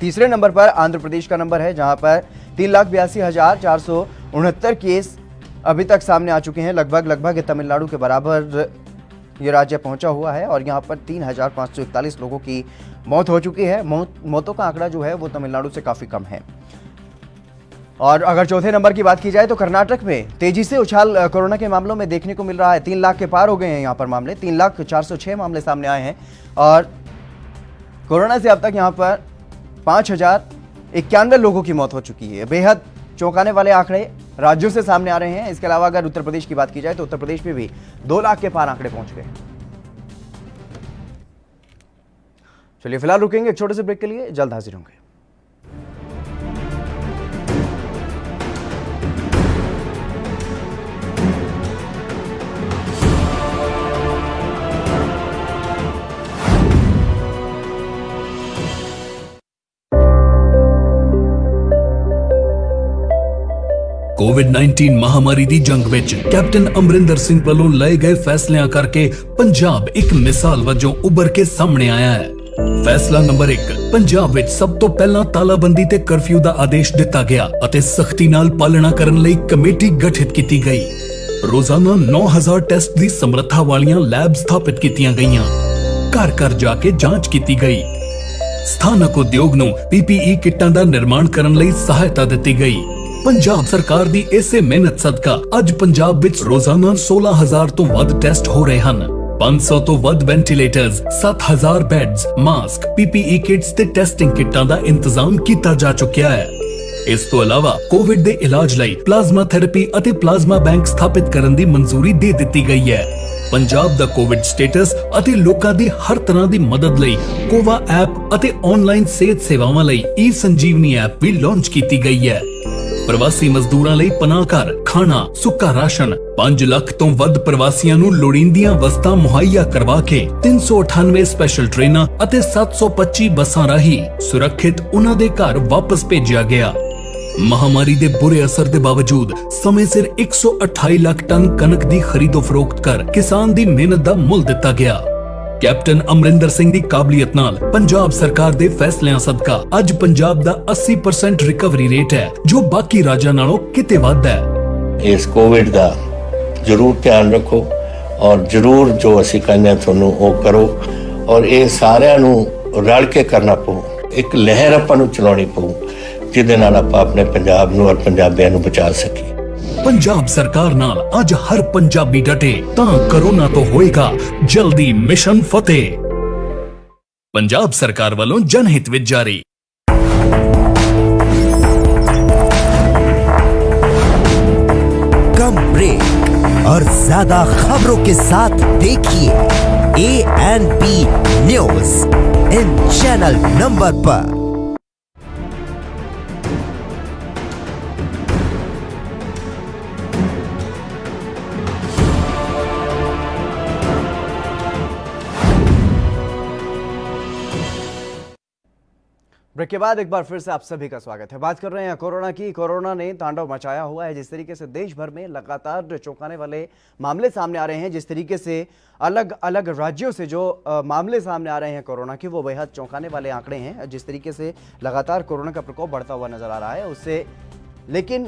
तीसरे नंबर पर आंध्र प्रदेश का नंबर है, जहां पर 3,82,469 केस अभी तक सामने आ चुके हैं। लगभग तमिलनाडु के बराबर ये राज्य पहुंचा हुआ है और यहां पर 3,541 लोगों की मौत हो चुकी है। मौतों का आंकड़ा जो है वो तमिलनाडु से काफ़ी कम है। और अगर चौथे नंबर की बात की जाए तो कर्नाटक में तेजी से उछाल कोरोना के मामलों में देखने को मिल रहा है। 3 लाख के पार हो गए हैं यहाँ पर मामले, 3,04,06 मामले सामने आए हैं और कोरोना से अब तक यहाँ पर 5,091 लोगों की मौत हो चुकी है। बेहद चौंकाने वाले आंकड़े राज्यों से सामने आ रहे हैं। इसके अलावा अगर उत्तर प्रदेश की बात की जाए तो उत्तर प्रदेश में भी 2 लाख के पार आंकड़े पहुंच गए। चलिए फिलहाल रुकेंगे एक छोटे से ब्रेक के लिए, जल्द हाजिर होंगे। कोविड-19 महामारी ਦੀ ਜੰਗ ਵਿੱਚ ਕੈਪਟਨ ਅਮਰਿੰਦਰ ਸਿੰਘ ਵੱਲੋਂ ਲਏ ਗਏ ਫੈਸਲਿਆਂ ਕਰਕੇ ਪੰਜਾਬ ਇੱਕ ਮਿਸਾਲ ਵਜੋਂ ਉੱਭਰ ਕੇ ਸਾਹਮਣੇ ਆਇਆ ਹੈ। ਫੈਸਲਾ ਨੰਬਰ 1, ਪੰਜਾਬ ਵਿੱਚ ਸਭ ਤੋਂ ਪਹਿਲਾਂ ਤਾਲਾਬੰਦੀ ਤੇ ਕਰਫਿਊ ਦਾ ਆਦੇਸ਼ ਦਿੱਤਾ ਗਿਆ ਅਤੇ ਸਖਤੀ ਨਾਲ ਪਾਲਣਾ ਕਰਨ ਲਈ ਕਮੇਟੀ ਗਠਿਤ ਕੀਤੀ ਗਈ। ਰੋਜ਼ਾਨਾ 9000 ਟੈਸਟ ਦੀ ਸਮਰੱਥਾ ਵਾਲੀਆਂ ਲੈਬ ਸਥਾਪਿਤ ਕੀਤੀਆਂ ਗਈਆਂ। ਘਰ ਘਰ ਜਾ ਕੇ ਜਾਂਚ ਕੀਤੀ ਗਈ। ਸਥਾਨਕ ਉਦਯੋਗ ਨੂੰ PPE ਕਿੱਟਾਂ ਦਾ ਨਿਰਮਾਣ ਕਰਨ ਲਈ ਸਹਾਇਤਾ ਦਿੱਤੀ ਗਈ। ਪੰਜਾਬ ਸਰਕਾਰ ਦੀ ਇਸੇ ਮਿਹਨਤ ਸਦਕਾ ਅੱਜ ਪੰਜਾਬ ਵਿੱਚ ਰੋਜ਼ਾਨਾ 16000 ਤੋਂ ਵੱਧ ਟੈਸਟ ਹੋ ਰਹੇ ਹਨ। 500 ਤੋਂ ਵੱਧ ਵੈਂਟੀਲੇਟਰਸ, 7000 ਬੈੱਡਸ, ਮਾਸਕ, PPE ਕਿਟਸ ਤੇ ਟੈਸਟਿੰਗ ਕਿੱਟਾਂ ਦਾ ਇੰਤਜ਼ਾਮ ਕੀਤਾ ਜਾ ਚੁੱਕਿਆ ਹੈ। ਇਸ ਤੋਂ ਇਲਾਵਾ ਕੋਵਿਡ ਦੇ ਇਲਾਜ ਲਈ ਪਲਾਜ਼ਮਾ ਥੈਰੇਪੀ ਅਤੇ ਪਲਾਜ਼ਮਾ ਬੈਂਕ ਸਥਾਪਿਤ ਕਰਨ ਦੀ ਮਨਜ਼ੂਰੀ ਦੇ ਦਿੱਤੀ ਗਈ ਹੈ। ਪੰਜਾਬ ਦਾ ਕੋਵਿਡ ਸਟੇਟਸ ਅਤੇ ਲੋਕਾਂ ਦੀ ਹਰ ਤਰ੍ਹਾਂ ਦੀ ਮਦਦ ਲਈ ਕੋਵਾ ਐਪ ਅਤੇ ਆਨਲਾਈਨ ਸਿਹਤ ਸੇਵਾਵਾਂ ਲਈ ਈ-ਸੰਜੀਵਨੀ ਐਪ ਵੀ ਲਾਂਚ ਕੀਤੀ ਗਈ ਹੈ। ਪ੍ਰਵਾਸੀ ਮਜ਼ਦੂਰਾਂ ਲਈ ਪਨਾਹ ਘਰ, ਖਾਣਾ, ਸੁੱਕਾ ਰਾਸ਼ਨ, 5 ਲੱਖ ਤੋਂ ਵੱਧ ਪ੍ਰਵਾਸੀਆਂ ਨੂੰ ਲੋੜੀਂਦੀਆਂ ਵਸਤਾਂ ਮੁਹੱਈਆ ਕਰਵਾ ਕੇ 398 ਸਪੈਸ਼ਲ ਟ੍ਰੇਨਾਂ ਅਤੇ 725 ਬੱਸਾਂ ਰਾਹੀਂ ਸੁਰੱਖਿਅਤ ਉਹਨਾਂ ਦੇ ਘਰ ਵਾਪਸ ਭੇਜਿਆ ਗਿਆ। ਮਹਾਮਾਰੀ ਦੇ ਬੁਰੇ ਅਸਰ ਦੇ ਬਾਵਜੂਦ ਸਮੇਂ ਸਿਰ 128 ਲੱਖ ਟਨ ਕਣਕ ਦੀ ਖਰੀਦੋ ਫਰੋਖਤ ਕਰ ਕਿਸਾਨ ਦੀ ਮਿਹਨਤ ਦਾ ਮੁੱਲ ਦਿੱਤਾ ਗਿਆ। ਕੈਪਟਨ ਅਮਰਿੰਦਰ ਸਿੰਘ ਦੀ ਕਾਬਲੀਅਤ ਨਾਲ ਪੰਜਾਬ ਸਰਕਾਰ ਦੇ ਫੈਸਲਿਆਂ ਸਦਕਾ ਅੱਜ ਪੰਜਾਬ ਦਾ 80% ਰਿਕਵਰੀ ਰੇਟ ਹੈ, ਜੋ ਬਾਕੀ ਰਾਜਾਂ ਨਾਲੋਂ ਕਿਤੇ ਵੱਧ ਹੈ। ਇਸ ਕੋਵਿਡ ਦਾ ਜ਼ਰੂਰ ਧਿਆਨ ਰੱਖੋ ਔਰ ਜ਼ਰੂਰ ਜੋ ਅਸੀਂ ਕਹਿੰਦੇ ਹਾਂ ਤੁਹਾਨੂੰ ਉਹ ਕਰੋ ਔਰ ਇਹ ਸਾਰਿਆਂ ਨੂੰ ਰਲ ਕੇ ਕਰਨਾ ਪਊ। ਇੱਕ ਲਹਿਰ ਆਪਾਂ ਨੂੰ ਚਲਾਉਣੀ ਪਊ ਜਿਹਦੇ ਨਾਲ ਆਪਾਂ ਆਪਣੇ ਪੰਜਾਬ ਨੂੰ ਔਰ ਪੰਜਾਬੀਆਂ ਨੂੰ ਬਚਾ ਸਕੀਏ। ਪੰਜਾਬ ਸਰਕਾਰ ਨਾਲ ਅੱਜ ਹਰ ਪੰਜਾਬੀ ਡਟੇ ਤਾਂ ਕਰੋਨਾ ਤੋਂ ਹੋਏਗਾ ਜਲਦੀ ਮਿਸ਼ਨ ਫਤਿਹ। ਪੰਜਾਬ ਸਰਕਾਰ ਵੱਲੋਂ ਜਨਹਿਤ ਵਿੱਚ ਜਾਰੀ। कम ब्रेक और ज्यादा खबरों के साथ देखिए ANP news in channel number पर। ब्रेक के बाद एक बार फिर से आप सभी का स्वागत है। बात कर रहे हैं कोरोना की। कोरोना ने तांडव मचाया हुआ है। जिस तरीके से देश भर में लगातार चौंकाने वाले मामले सामने आ रहे हैं, जिस तरीके से अलग अलग राज्यों से जो मामले सामने आ रहे हैं कोरोना के, वो बेहद चौंकाने वाले आंकड़े हैं। जिस तरीके से लगातार कोरोना का प्रकोप बढ़ता हुआ नजर आ रहा है उससे, लेकिन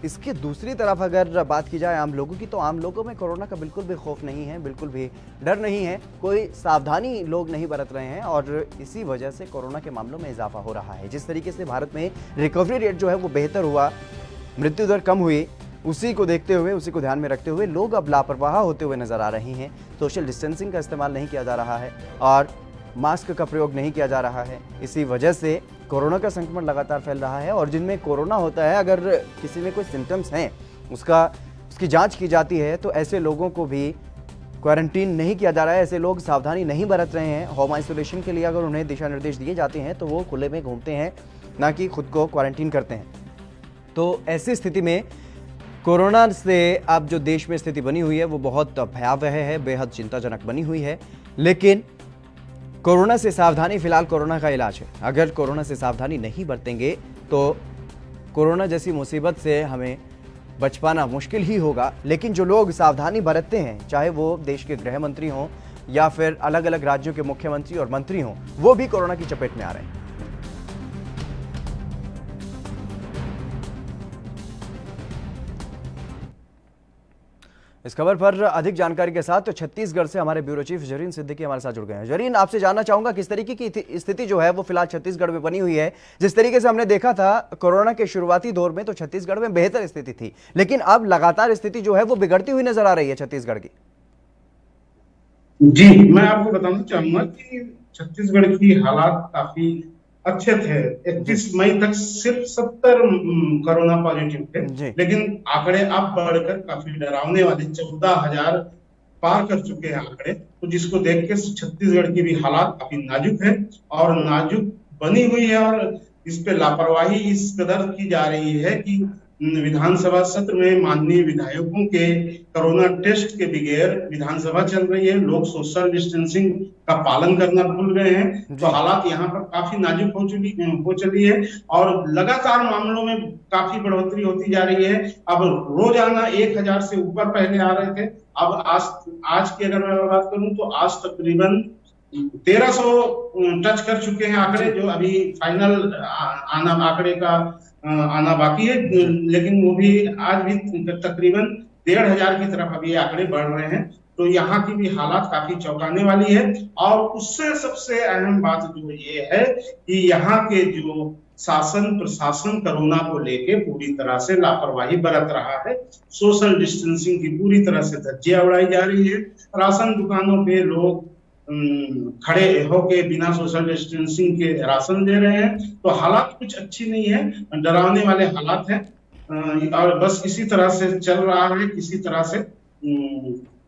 इसकी दूसरी तरफ अगर बात की जाए आम लोगों की, तो आम लोगों में कोरोना का बिल्कुल भी खौफ नहीं है, बिल्कुल भी डर नहीं है, कोई सावधानी लोग नहीं बरत रहे हैं और इसी वजह से कोरोना के मामलों में इजाफा हो रहा है। जिस तरीके से भारत में रिकवरी रेट जो है वो बेहतर हुआ, मृत्यु दर कम हुई, उसी को देखते हुए, उसी को ध्यान में रखते हुए लोग अब लापरवाह होते हुए नजर आ रहे हैं। सोशल डिस्टेंसिंग का इस्तेमाल नहीं किया जा रहा है और मास्क का प्रयोग नहीं किया जा रहा है। इसी वजह से कोरोना का संक्रमण लगातार फैल रहा है और जिनमें कोरोना होता है, अगर किसी में कोई सिम्टम्स हैं, उसकी जांच की जाती है, तो ऐसे लोगों को भी क्वारंटीन नहीं किया जा रहा है। ऐसे लोग सावधानी नहीं बरत रहे हैं। होम आइसोलेशन के लिए अगर उन्हें दिशा निर्देश दिए जाते हैं तो वो खुले में घूमते हैं, ना कि खुद को क्वारंटीन करते हैं। तो ऐसी स्थिति में कोरोना से अब जो देश में स्थिति बनी हुई है वो बहुत भयावह है, बेहद चिंताजनक बनी हुई है। लेकिन कोरोना से सावधानी फिलहाल कोरोना का इलाज है। अगर कोरोना से सावधानी नहीं बरतेंगे तो कोरोना जैसी मुसीबत से हमें बच पाना मुश्किल ही होगा। लेकिन जो लोग सावधानी बरतते हैं, चाहे वो देश के गृह मंत्री हों या फिर अलग अलग राज्यों के मुख्यमंत्री और मंत्री हों, वो भी कोरोना की चपेट में आ रहे हैं। इस खबर पर अधिक जानकारी के साथ तो छत्तीसगढ़ से हमारे ब्यूरो चीफ जरीन सिद्दीकी हमारे साथ जुड़ गए हैं। जरीन, आपसे जानना चाहूंगा किस तरीके की स्थिति जो है वो फिलहाल छत्तीसगढ़ में बनी हुई है। जिस तरीके से हमने देखा था कोरोना के शुरुआती दौर में तो छत्तीसगढ़ में बेहतर स्थिति थी, लेकिन अब लगातार स्थिति जो है वो बिगड़ती हुई नजर आ रही है छत्तीसगढ़ की। जी, मैं आपको बताना चाहूंगा कि छत्तीसगढ़ की हालात काफी अच्छे थे। 31 मई तक सिर्फ 70 कोरोना पॉजिटिव थे, लेकिन आंकड़े अब बढ़कर काफी डरावने वाले 14,000 पार कर चुके हैं आंकड़े। तो जिसको देख के छत्तीसगढ़ की भी हालात काफी नाजुक है और नाजुक बनी हुई है और इस पे लापरवाही इस कदर की जा रही है कि विधानसभा सत्र में माननीय विधायकों के कोरोना टेस्ट के बगैर विधानसभा चल रही है। लोग सोशल डिस्टेंसिंग का पालन करना भूल गए हैं। तो हालात यहाँ पर काफी नाजुक हो चली है और लगातार मामलों में काफी बढ़ोतरी होती जा रही है। अब रोजाना 1000 से ऊपर पहले आ रहे थे, अब आज की अगर मैं बात करूं तो आज तकरीबन 1300 टच कर चुके हैं आंकड़े, जो अभी फाइनल आंकड़े का आना बाकी है, लेकिन वो भी आज भी तकरीबन 1500 की तरफ अभी आंकड़े बढ़ रहे हैं। तो यहाँ की भी हालात काफी चौंकाने वाली है और उससे सबसे अहम बात जो ये है कि यहाँ के जो शासन प्रशासन कोरोना को लेके पूरी तरह से लापरवाही बरत रहा है। सोशल डिस्टेंसिंग की पूरी तरह से धज्जियां उड़ाई जा रही है। राशन दुकानों पे लोग खड़े होके बिना सोशल डिस्टेंसिंग के राशन दे रहे हैं। तो हालात कुछ अच्छी नहीं है, डरावने वाले हालात हैं और बस इसी तरह से चल रहा है। किसी तरह से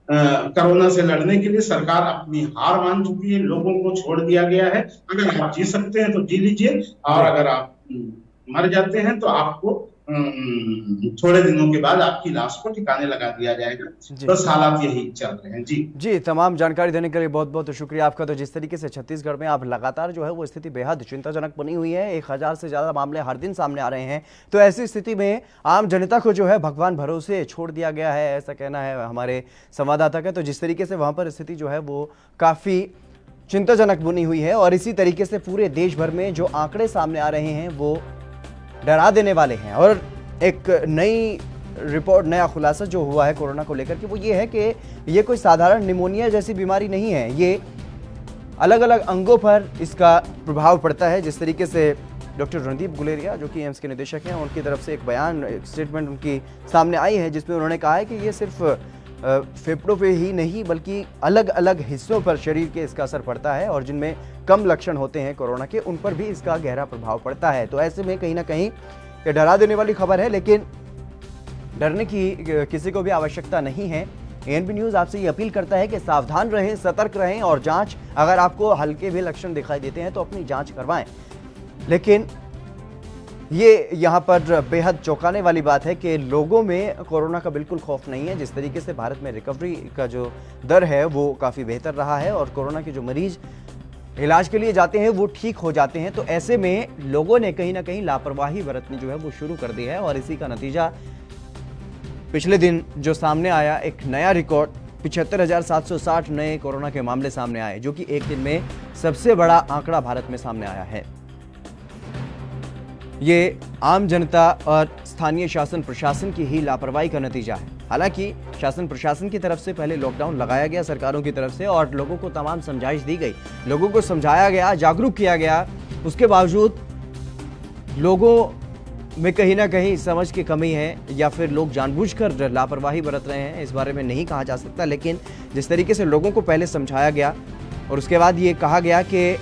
कोरोना से लड़ने के लिए सरकार अपनी हार मान चुकी है, लोगों को छोड़ दिया गया है। अगर आप जी सकते हैं तो जी लीजिए और अगर आप मर जाते हैं तो आपको थोड़े दिनों के बाद आपकी लाश को ठिकाने लगा दिया जाएगा। बस हालात यही चल रहे हैं। जी, तमाम जानकारी देने के लिए बहुत बहुत शुक्रिया आपका। तो जिस तरीके से छत्तीसगढ़ में अब लगातार जो है वो स्थिति बेहद चिंताजनक बनी हुई है, 1000 से ज्यादा मामले हर दिन सामने आ रहे हैं। तो ऐसी स्थिति में आम जनता को जो है भगवान भरोसे छोड़ दिया गया है, ऐसा कहना है हमारे संवाददाता का। तो जिस तरीके से वहां पर स्थिति जो है वो काफी चिंताजनक बनी हुई है और इसी तरीके से पूरे देश भर में जो आंकड़े सामने आ रहे हैं वो डरा देने वाले हैं। और एक नई रिपोर्ट, नया खुलासा जो हुआ है कोरोना को लेकर के, वो ये है कि ये कोई साधारण निमोनिया जैसी बीमारी नहीं है। ये अलग अलग अंगों पर इसका प्रभाव पड़ता है। जिस तरीके से डॉक्टर रणदीप गुलेरिया जो कि एम्स के निदेशक हैं, उनकी तरफ से एक बयान, एक स्टेटमेंट उनकी सामने आई है जिसमें उन्होंने कहा है कि ये सिर्फ फेफड़ों पे ही नहीं बल्कि अलग अलग हिस्सों पर शरीर के इसका असर पड़ता है और जिनमें कम लक्षण होते हैं कोरोना के, उन पर भी इसका गहरा प्रभाव पड़ता है। तो ऐसे में कहीं ना कहीं ये डरा देने वाली खबर है, लेकिन डरने की किसी को भी आवश्यकता नहीं है। एएनबी न्यूज़ आपसे ये अपील करता है कि सावधान रहें, सतर्क रहें और जांच, अगर आपको हल्के भी लक्षण दिखाई देते हैं तो अपनी जांच करवाएं। लेकिन ये यहाँ पर बेहद चौंकाने वाली बात है कि लोगों में कोरोना का बिल्कुल खौफ नहीं है। जिस तरीके से भारत में रिकवरी का जो दर है वो काफ़ी बेहतर रहा है और कोरोना के जो मरीज इलाज के लिए जाते हैं वो ठीक हो जाते हैं। तो ऐसे में लोगों ने कहीं ना कहीं लापरवाही बरतनी जो है वो शुरू कर दी है और इसी का नतीजा पिछले दिन जो सामने आया, एक नया रिकॉर्ड 75,760 नए कोरोना के मामले सामने आए, जो कि एक दिन में सबसे बड़ा आंकड़ा भारत में सामने आया है। ये आम जनता और स्थानीय शासन प्रशासन की ही लापरवाही का नतीजा है। हालांकि शासन प्रशासन की तरफ से पहले लॉकडाउन लगाया गया सरकारों की तरफ से और लोगों को तमाम समझाइश दी गई, लोगों को समझाया गया, जागरूक किया गया। उसके बावजूद लोगों में कहीं ना कहीं समझ की कमी है या फिर लोग जानबूझकर लापरवाही बरत रहे हैं, इस बारे में नहीं कहा जा सकता। लेकिन जिस तरीके से लोगों को पहले समझाया गया और उसके बाद ये कहा गया कि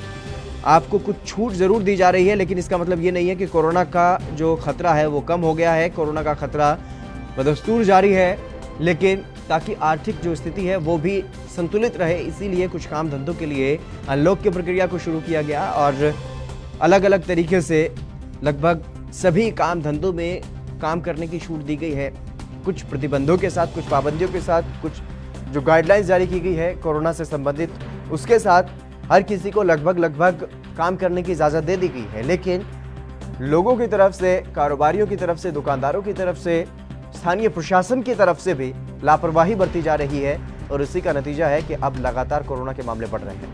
आपको कुछ छूट ज़रूर दी जा रही है, लेकिन इसका मतलब ये नहीं है कि कोरोना का जो खतरा है वो कम हो गया है। कोरोना का खतरा बदस्तूर जारी है, लेकिन ताकि आर्थिक जो स्थिति है वो भी संतुलित रहे, इसीलिए कुछ काम धंधों के लिए अनलॉक की प्रक्रिया को शुरू किया गया और अलग अलग तरीके से लगभग सभी काम धंधों में काम करने की छूट दी गई है। कुछ प्रतिबंधों के साथ, कुछ पाबंदियों के साथ, कुछ जो गाइडलाइंस जारी की गई है कोरोना से संबंधित, उसके साथ हर किसी को लगभग काम करने की इजाज़त दे दी गई है। लेकिन लोगों की तरफ से, कारोबारियों की तरफ से, दुकानदारों की तरफ से, स्थानीय प्रशासन की तरफ से भी लापरवाही बरती जा रही है और इसी का नतीजा है कि अब लगातार कोरोना के मामले बढ़ रहे हैं।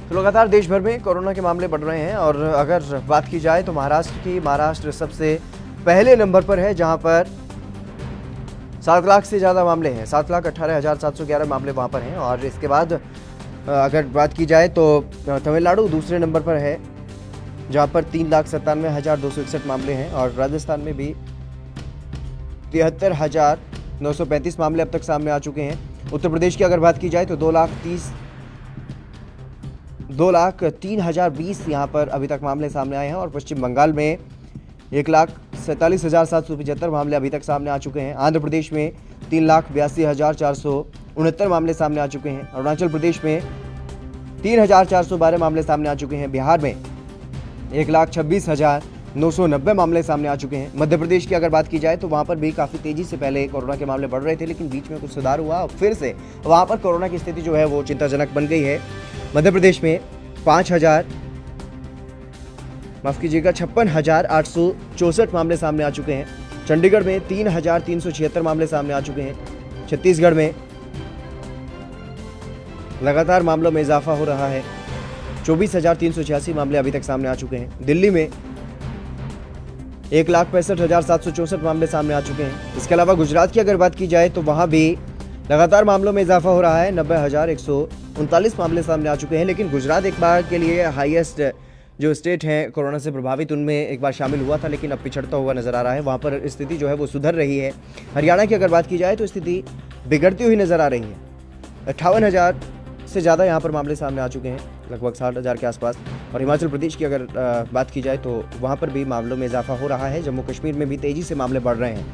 तो लगातार देश भर में कोरोना के मामले बढ़ रहे हैं और अगर बात की जाए तो महाराष्ट्र सबसे पहले नंबर पर है, जहां पर 7 लाख से ज़्यादा मामले हैं। 7,18,711 मामले वहां पर हैं। और इसके बाद अगर बात की जाए तो तमिलनाडु दूसरे नंबर पर है, जहां पर 3,97,261 मामले हैं। और राजस्थान में भी 73,935 मामले अब तक सामने आ चुके हैं। उत्तर प्रदेश की अगर बात की जाए तो 2,03,020 यहाँ पर अभी तक मामले सामने आए हैं। और पश्चिम बंगाल में 1,47,775 मामले अभी तक सामने आ चुके हैं। आंध्र प्रदेश में 3,82,469 मामले सामने आ चुके हैं। अरुणाचल प्रदेश में 3,412 मामले सामने आ चुके हैं। बिहार में 1,26,990 मामले सामने आ चुके हैं। मध्य प्रदेश की अगर बात की जाए तो वहाँ पर भी काफ़ी तेज़ी से पहले कोरोना के मामले बढ़ रहे थे, लेकिन बीच में कुछ सुधार हुआ और फिर से वहाँ पर कोरोना की स्थिति जो है वो चिंताजनक बन गई है। मध्य प्रदेश में 56,864 मामले सामने आ चुके हैं। चंडीगढ़ में 3,376 मामले सामने आ चुके हैं। छत्तीसगढ़ में लगातार मामलों में इजाफा हो रहा है। 24,386 मामले अभी तक सामने आ चुके हैं। दिल्ली में 1,65,764 मामले सामने आ चुके हैं। इसके अलावा गुजरात की अगर बात की जाए तो वहाँ भी लगातार मामलों में इजाफा हो रहा है। 90,139 मामले सामने आ चुके हैं। लेकिन गुजरात एक बार के लिए हाईएस्ट जो स्टेट हैं कोरोना से प्रभावित, उनमें एक बार शामिल हुआ था, लेकिन अब पिछड़ता हुआ नजर आ रहा है। वहाँ पर स्थिति जो है वो सुधर रही है। हरियाणा की अगर बात की जाए तो स्थिति बिगड़ती हुई नजर आ रही है। 58,000 से ज़्यादा यहाँ पर मामले सामने आ चुके हैं, लगभग 60,000 के आसपास। और हिमाचल प्रदेश की अगर बात की जाए तो वहाँ पर भी मामलों में इजाफा हो रहा है। जम्मू कश्मीर में भी तेज़ी से मामले बढ़ रहे हैं।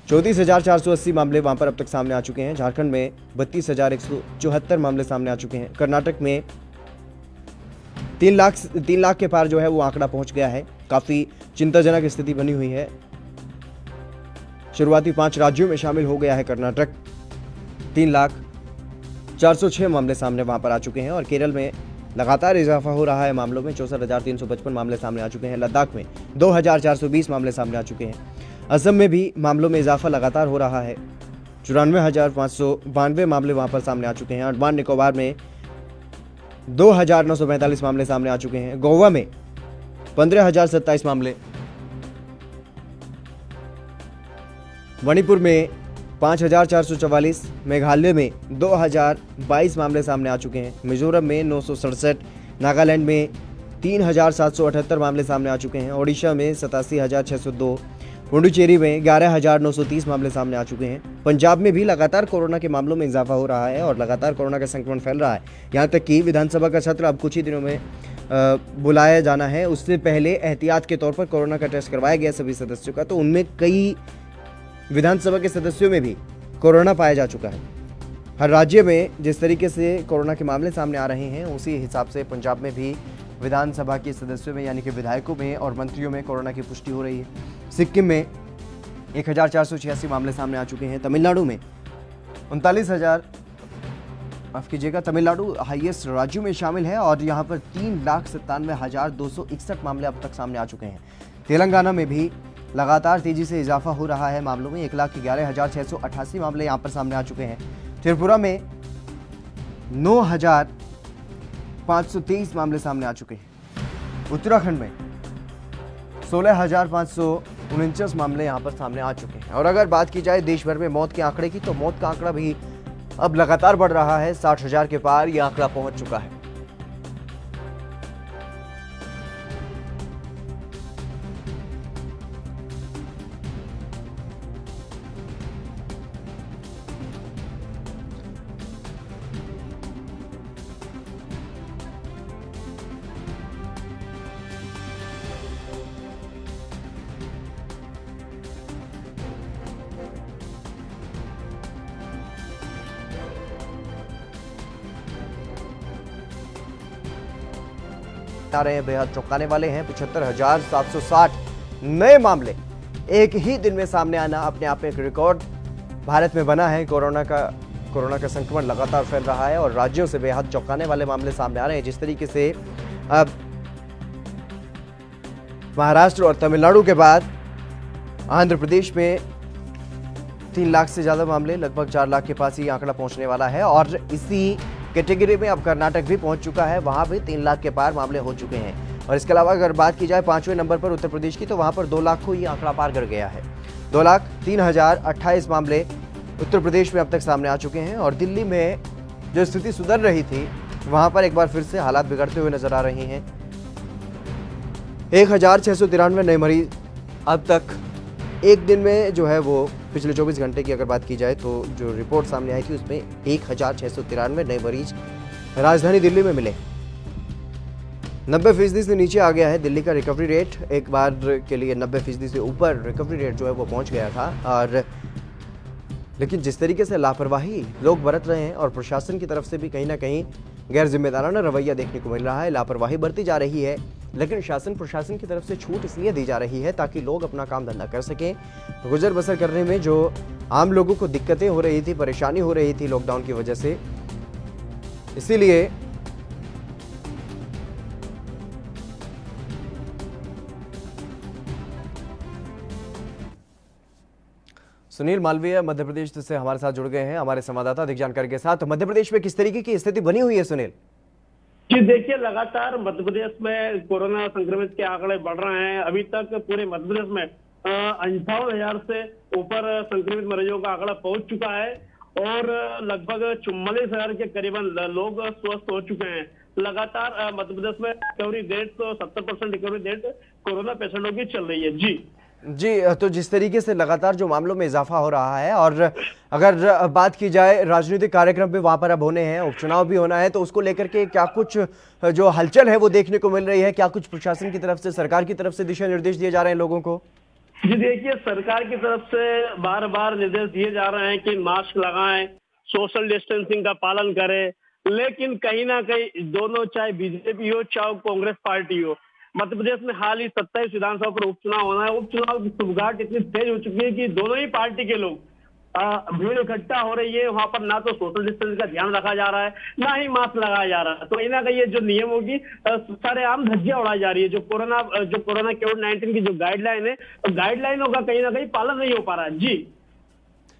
34,480 मामले वहाँ पर अब तक सामने आ चुके हैं। झारखंड में 32,174 मामले सामने आ चुके हैं। कर्नाटक में 3 लाख के पार जो है वो आंकड़ा पहुँच गया है। काफ़ी चिंताजनक स्थिति बनी हुई है। शुरुआती 5 राज्यों में शामिल हो गया है कर्नाटक। 3,04,06 मामले सामने वहाँ पर आ चुके हैं। और केरल में लगातार इजाफा हो रहा है मामलों में। 64,355 मामले सामने आ चुके हैं। लद्दाख में 2,420 मामले सामने आ चुके हैं। असम में भी मामलों में इजाफा लगातार हो रहा है। 94,592 मामले वहाँ पर सामने आ चुके हैं। अंडमान निकोबार में 2,945 मामले सामने आ चुके हैं। गोवा में 15,027 मामले। मणिपुर में 5,444, मेघालय में 2,022 मामले सामने आ चुके हैं, मिजोरम में 967, नागालैंड में 3,778 मामले सामने आ चुके हैं, ओडिशा में 87,602, पुडुचेरी में 11,930 मामले सामने आ चुके हैं। पंजाब में भी लगातार कोरोना के मामलों में इजाफा हो रहा है और लगातार कोरोना का संक्रमण फैल रहा है। यहाँ तक कि विधानसभा का सत्र अब कुछ ही दिनों में बुलाया जाना है। उससे पहले एहतियात के तौर पर कोरोना का टेस्ट करवाया गया सभी सदस्यों का, तो उनमें कई विधानसभा के सदस्यों में भी कोरोना पाया जा चुका है। हर राज्य में जिस तरीके से कोरोना के मामले सामने आ रहे हैं, उसी हिसाब से पंजाब में भी विधानसभा के सदस्यों में यानी कि विधायकों में और मंत्रियों में कोरोना की पुष्टि हो रही है। सिक्किम में 1,486 मामले सामने आ चुके हैं। तमिलनाडु में 39,000, माफ कीजिएगा, तमिलनाडु हाईएस्ट राज्यों में शामिल है और यहाँ पर 3,97,261 मामले अब तक सामने आ चुके हैं। तेलंगाना में भी लगातार तेजी से इजाफा हो रहा है मामलों में, 1,11,688 मामले यहाँ पर सामने आ चुके हैं। त्रिपुरा में 9,523 मामले सामने आ चुके हैं। उत्तराखंड में 16,549 मामले यहाँ पर सामने आ चुके हैं। और अगर बात की जाए देश भर में मौत के आंकड़े की, तो मौत का आंकड़ा भी अब लगातार बढ़ रहा है। 60,000 के पार यह आंकड़ा पहुंच चुका है। आ रहे हैं, बेहद चौंकाने वाले हैं। 75,760 नए मामले एक ही दिन में सामने आना अपने आप में एक रिकॉर्ड भारत में बना है। कोरोना का संक्रमण लगातार फैल रहा है और राज्यों से बेहद चौंकाने वाले मामले सामने आ रहे हैं। जिस तरीके से अब महाराष्ट्र और तमिलनाडु के बाद आंध्र प्रदेश में 3 लाख से ज्यादा मामले, लगभग 4 लाख के पास ही आंकड़ा पहुंचने वाला है और इसी कैटेगरी में अब कर्नाटक भी पहुंच चुका है, वहां भी 3 लाख के पार मामले हो चुके हैं। और इसके अलावा अगर बात की जाए 5वें नंबर पर उत्तर प्रदेश की, तो वहां पर 2 लाख को ये आंकड़ा पार कर गया है। 2,03,028 मामले उत्तर प्रदेश में अब तक सामने आ चुके हैं। और दिल्ली में जो स्थिति सुधर रही थी, वहां पर एक बार फिर से हालात बिगड़ते हुए नजर आ रहे हैं। 1,693 नए मरीज अब तक एक दिन में जो है वो पिछले 24 घंटे की अगर बात की जाए तो जो रिपोर्ट सामने आई थी उसमें 1,693 नए मरीज राजधानी दिल्ली में मिले। 90% से नीचे आ गया है दिल्ली का रिकवरी रेट। एक बार के लिए 90% से ऊपर रिकवरी रेट जो है वो पहुंच गया था। और लेकिन जिस तरीके से लापरवाही लोग बरत रहे हैं और प्रशासन की तरफ से भी कहीं ना कहीं गैर जिम्मेदाराना रवैया देखने को मिल रहा है, लापरवाही बरती जा रही है। लेकिन शासन प्रशासन की तरफ से छूट इसलिए दी जा रही है ताकि लोग अपना काम धंधा कर सकें। गुजर बसर करने में जो आम लोगों को दिक्कतें हो रही थी, परेशानी हो रही थी लॉकडाउन की वजह से, इसीलिए सुनील मालवीय मध्य प्रदेश से हमारे साथ जुड़ गए हैं, हमारे संवाददाता अधिक जानकारी के साथ। मध्य प्रदेश में किस तरीके की स्थिति बनी हुई है सुनील? जी देखिए, लगातार मध्य प्रदेश में कोरोना संक्रमित के आंकड़े बढ़ रहे हैं। अभी तक पूरे मध्य प्रदेश में 58,000 से ऊपर संक्रमित मरीजों का आंकड़ा पहुंच चुका है और लगभग 44,000 के करीबन लोग स्वस्थ हो चुके हैं। लगातार मध्य प्रदेश में रिकवरी रेट तो 70% रिकवरी रेट कोरोना पेशेंटों की चल रही है। जी, तो जिस तरीके से लगातार जो मामलों में इजाफा हो रहा है और अगर बात की जाए राजनीतिक कार्यक्रम भी वहां पर अब होने हैं, उपचुनाव भी होना है, तो उसको लेकर के क्या कुछ जो हलचल है वो देखने को मिल रही है? क्या कुछ प्रशासन की तरफ से, सरकार की तरफ से दिशा निर्देश दिए जा रहे हैं लोगों को? जी देखिए, सरकार की तरफ से बार बार निर्देश दिए जा रहे हैं कि मास्क लगाएं, सोशल डिस्टेंसिंग का पालन करें, लेकिन कहीं ना कहीं दोनों, चाहे बीजेपी हो चाहे कांग्रेस पार्टी हो, मध्य प्रदेश में हाल ही 27 विधानसभा पर उपचुनाव होना है। उपचुनाव की सुबगाहट इतनी तेज हो चुकी है कि दोनों ही पार्टी के लोग भीड़ इकट्ठा हो रही है। वहां पर ना तो सोशल डिस्टेंस का ध्यान रखा जा रहा है, ना ही मास्क लगाया जा रहा है। तो इन्हें का ये जो नियम होगी, सारेआम धज्जियां उड़ाई जा रही है। जो कोरोना कोविड-19 की जो गाइडलाइन है, तो गाइडलाइनों का कहीं ना कहीं पालन नहीं हो पा रहा है। जी,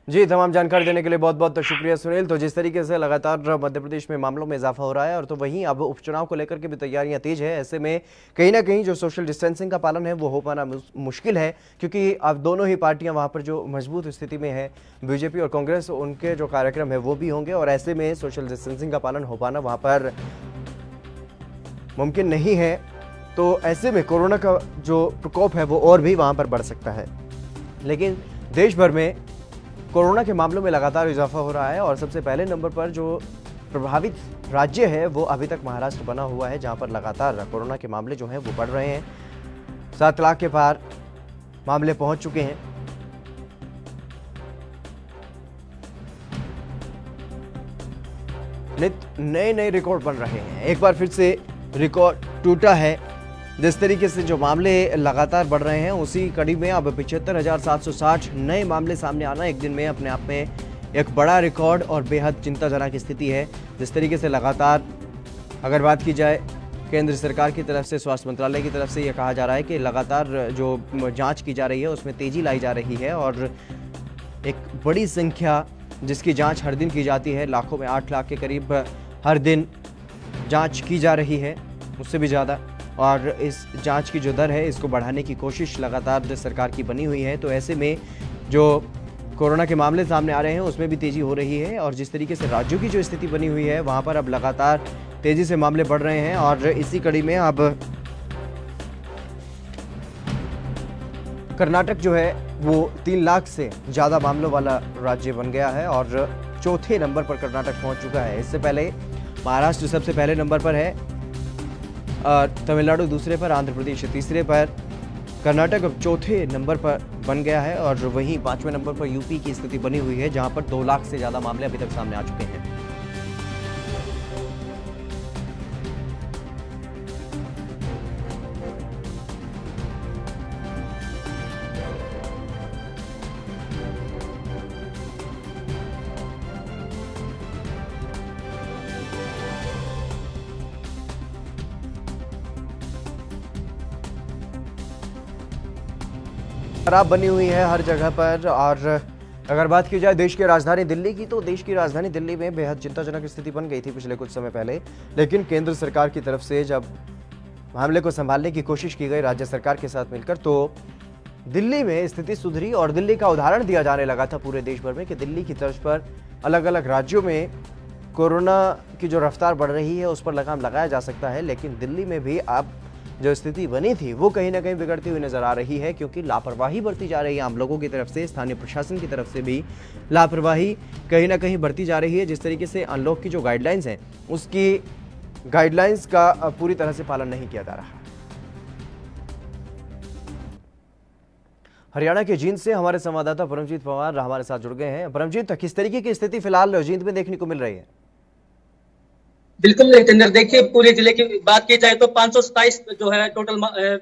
जी, तमाम जानकारी देने के लिए बहुत बहुत शुक्रिया सुनील। तो जिस तरीके से लगातार मध्य प्रदेश में मामलों में इजाफा हो रहा है और तो वहीं अब उपचुनाव को लेकर के भी तैयारियां तेज है, ऐसे में कहीं ना कहीं जो सोशल डिस्टेंसिंग का पालन है वो हो पाना मुश्किल है, क्योंकि अब दोनों ही पार्टियां वहां पर जो मजबूत स्थिति में है, बीजेपी और कांग्रेस, उनके जो कार्यक्रम है वो भी होंगे और ऐसे में सोशल डिस्टेंसिंग का पालन हो पाना वहां पर मुमकिन नहीं है। तो ऐसे में कोरोना का जो प्रकोप है वो और भी वहां पर बढ़ सकता है। लेकिन देश भर में कोरोना के मामलों में लगातार इजाफा हो रहा है और सबसे पहले नंबर पर जो प्रभावित राज्य है वो अभी तक महाराष्ट्र बना हुआ है, जहां पर लगातार कोरोना के मामले जो हैं वो बढ़ रहे हैं। 7 लाख के पार मामले पहुंच चुके हैं। नित नए रिकॉर्ड बन रहे हैं। एक बार फिर से रिकॉर्ड टूटा है। जिस तरीके से जो मामले लगातार बढ़ रहे हैं, उसी कड़ी में अब 75,760 नए मामले सामने आना एक दिन में अपने आप में एक बड़ा रिकॉर्ड और बेहद चिंताजनक स्थिति है। जिस तरीके से लगातार अगर बात की जाए केंद्र सरकार की तरफ से, स्वास्थ्य मंत्रालय की तरफ से यह कहा जा रहा है कि लगातार जो जांच की जा रही है उसमें तेजी लाई जा रही है और एक बड़ी संख्या जिसकी जांच हर दिन की जाती है, लाखों में 8 लाख के करीब हर दिन जांच की जा रही है, उससे भी ज़्यादा। और इस जांच की जो दर है इसको बढ़ाने की कोशिश लगातार सरकार की बनी हुई है। तो ऐसे में जो कोरोना के मामले सामने आ रहे हैं उसमें भी तेज़ी हो रही है और जिस तरीके से राज्यों की जो स्थिति बनी हुई है वहाँ पर अब लगातार तेज़ी से मामले बढ़ रहे हैं और इसी कड़ी में अब कर्नाटक जो है वो 3 लाख से ज़्यादा मामलों वाला राज्य बन गया है और चौथे नंबर पर कर्नाटक पहुंच चुका है। इससे पहले महाराष्ट्र सबसे पहले नंबर पर है, तमिलनाडु दूसरे पर, आंध्र प्रदेश तीसरे पर, कर्नाटक अब चौथे नंबर पर बन गया है और वहीं 5वें नंबर पर यूपी की स्थिति बनी हुई है, जहां पर 2 लाख से ज़्यादा मामले अभी तक सामने आ चुके हैं। खराब बनी हुई है हर जगह पर। और अगर बात की जाए देश की राजधानी दिल्ली की, तो देश की राजधानी दिल्ली में बेहद चिंताजनक स्थिति बन गई थी पिछले कुछ समय पहले, लेकिन केंद्र सरकार की तरफ से जब मामले को संभालने की कोशिश की गई राज्य सरकार के साथ मिलकर, तो दिल्ली में स्थिति सुधरी और दिल्ली का उदाहरण दिया जाने लगा था पूरे देश भर में कि दिल्ली की तर्ज पर अलग अलग राज्यों में कोरोना की जो रफ्तार बढ़ रही है उस पर लगाम लगाया जा सकता है। लेकिन दिल्ली में भी अब जो स्थिति बनी थी वो कहीं ना कहीं बिगड़ती हुई नजर आ रही है, क्योंकि लापरवाही बरती जा रही है आम लोगों की तरफ से, स्थानीय प्रशासन की तरफ से भी लापरवाही कहीं ना कहीं बढ़ती जा रही है। जिस तरीके से अनलॉक की जो गाइडलाइंस हैं उसकी गाइडलाइंस का पूरी तरह से पालन नहीं किया जा रहा। हरियाणा के जींद से हमारे संवाददाता परमजीत पवार हमारे साथ जुड़ गए हैं। परमजीत, किस तरीके की स्थिति फिलहाल जींद में देखने को मिल रही है? बिल्कुल जितेंद्र, देखिए पूरे जिले की बात की जाए तो 527 जो है टोटल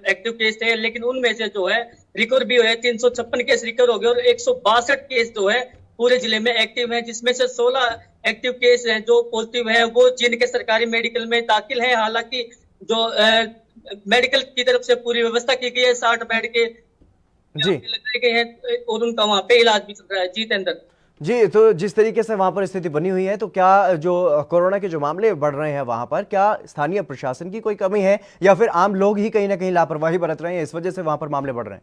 एक्टिव केस थे, लेकिन उनमें से जो है रिकवर भी हुए 356 केस रिकवर हो गए और 162 केस जो है पूरे जिले में एक्टिव हैं, जिसमें से 16 एक्टिव केस हैं जो पॉजिटिव हैं वो जींद के सरकारी मेडिकल में दाखिल हैं। हालांकि जो मेडिकल की तरफ से पूरी व्यवस्था की गई है, 60 बेड के लगाए गए हैं और उनका वहाँ पे इलाज भी चल रहा है। जितेंद्र जी, तो जिस तरीके से वहां पर स्थिति बनी हुई है, तो क्या जो कोरोना के जो मामले बढ़ रहे हैं वहां पर, क्या स्थानीय प्रशासन की कोई कमी है या फिर आम लोग ही कहीं ना कहीं लापरवाही बरत रहे हैं, इस वजह से वहां पर मामले बढ़ रहे हैं?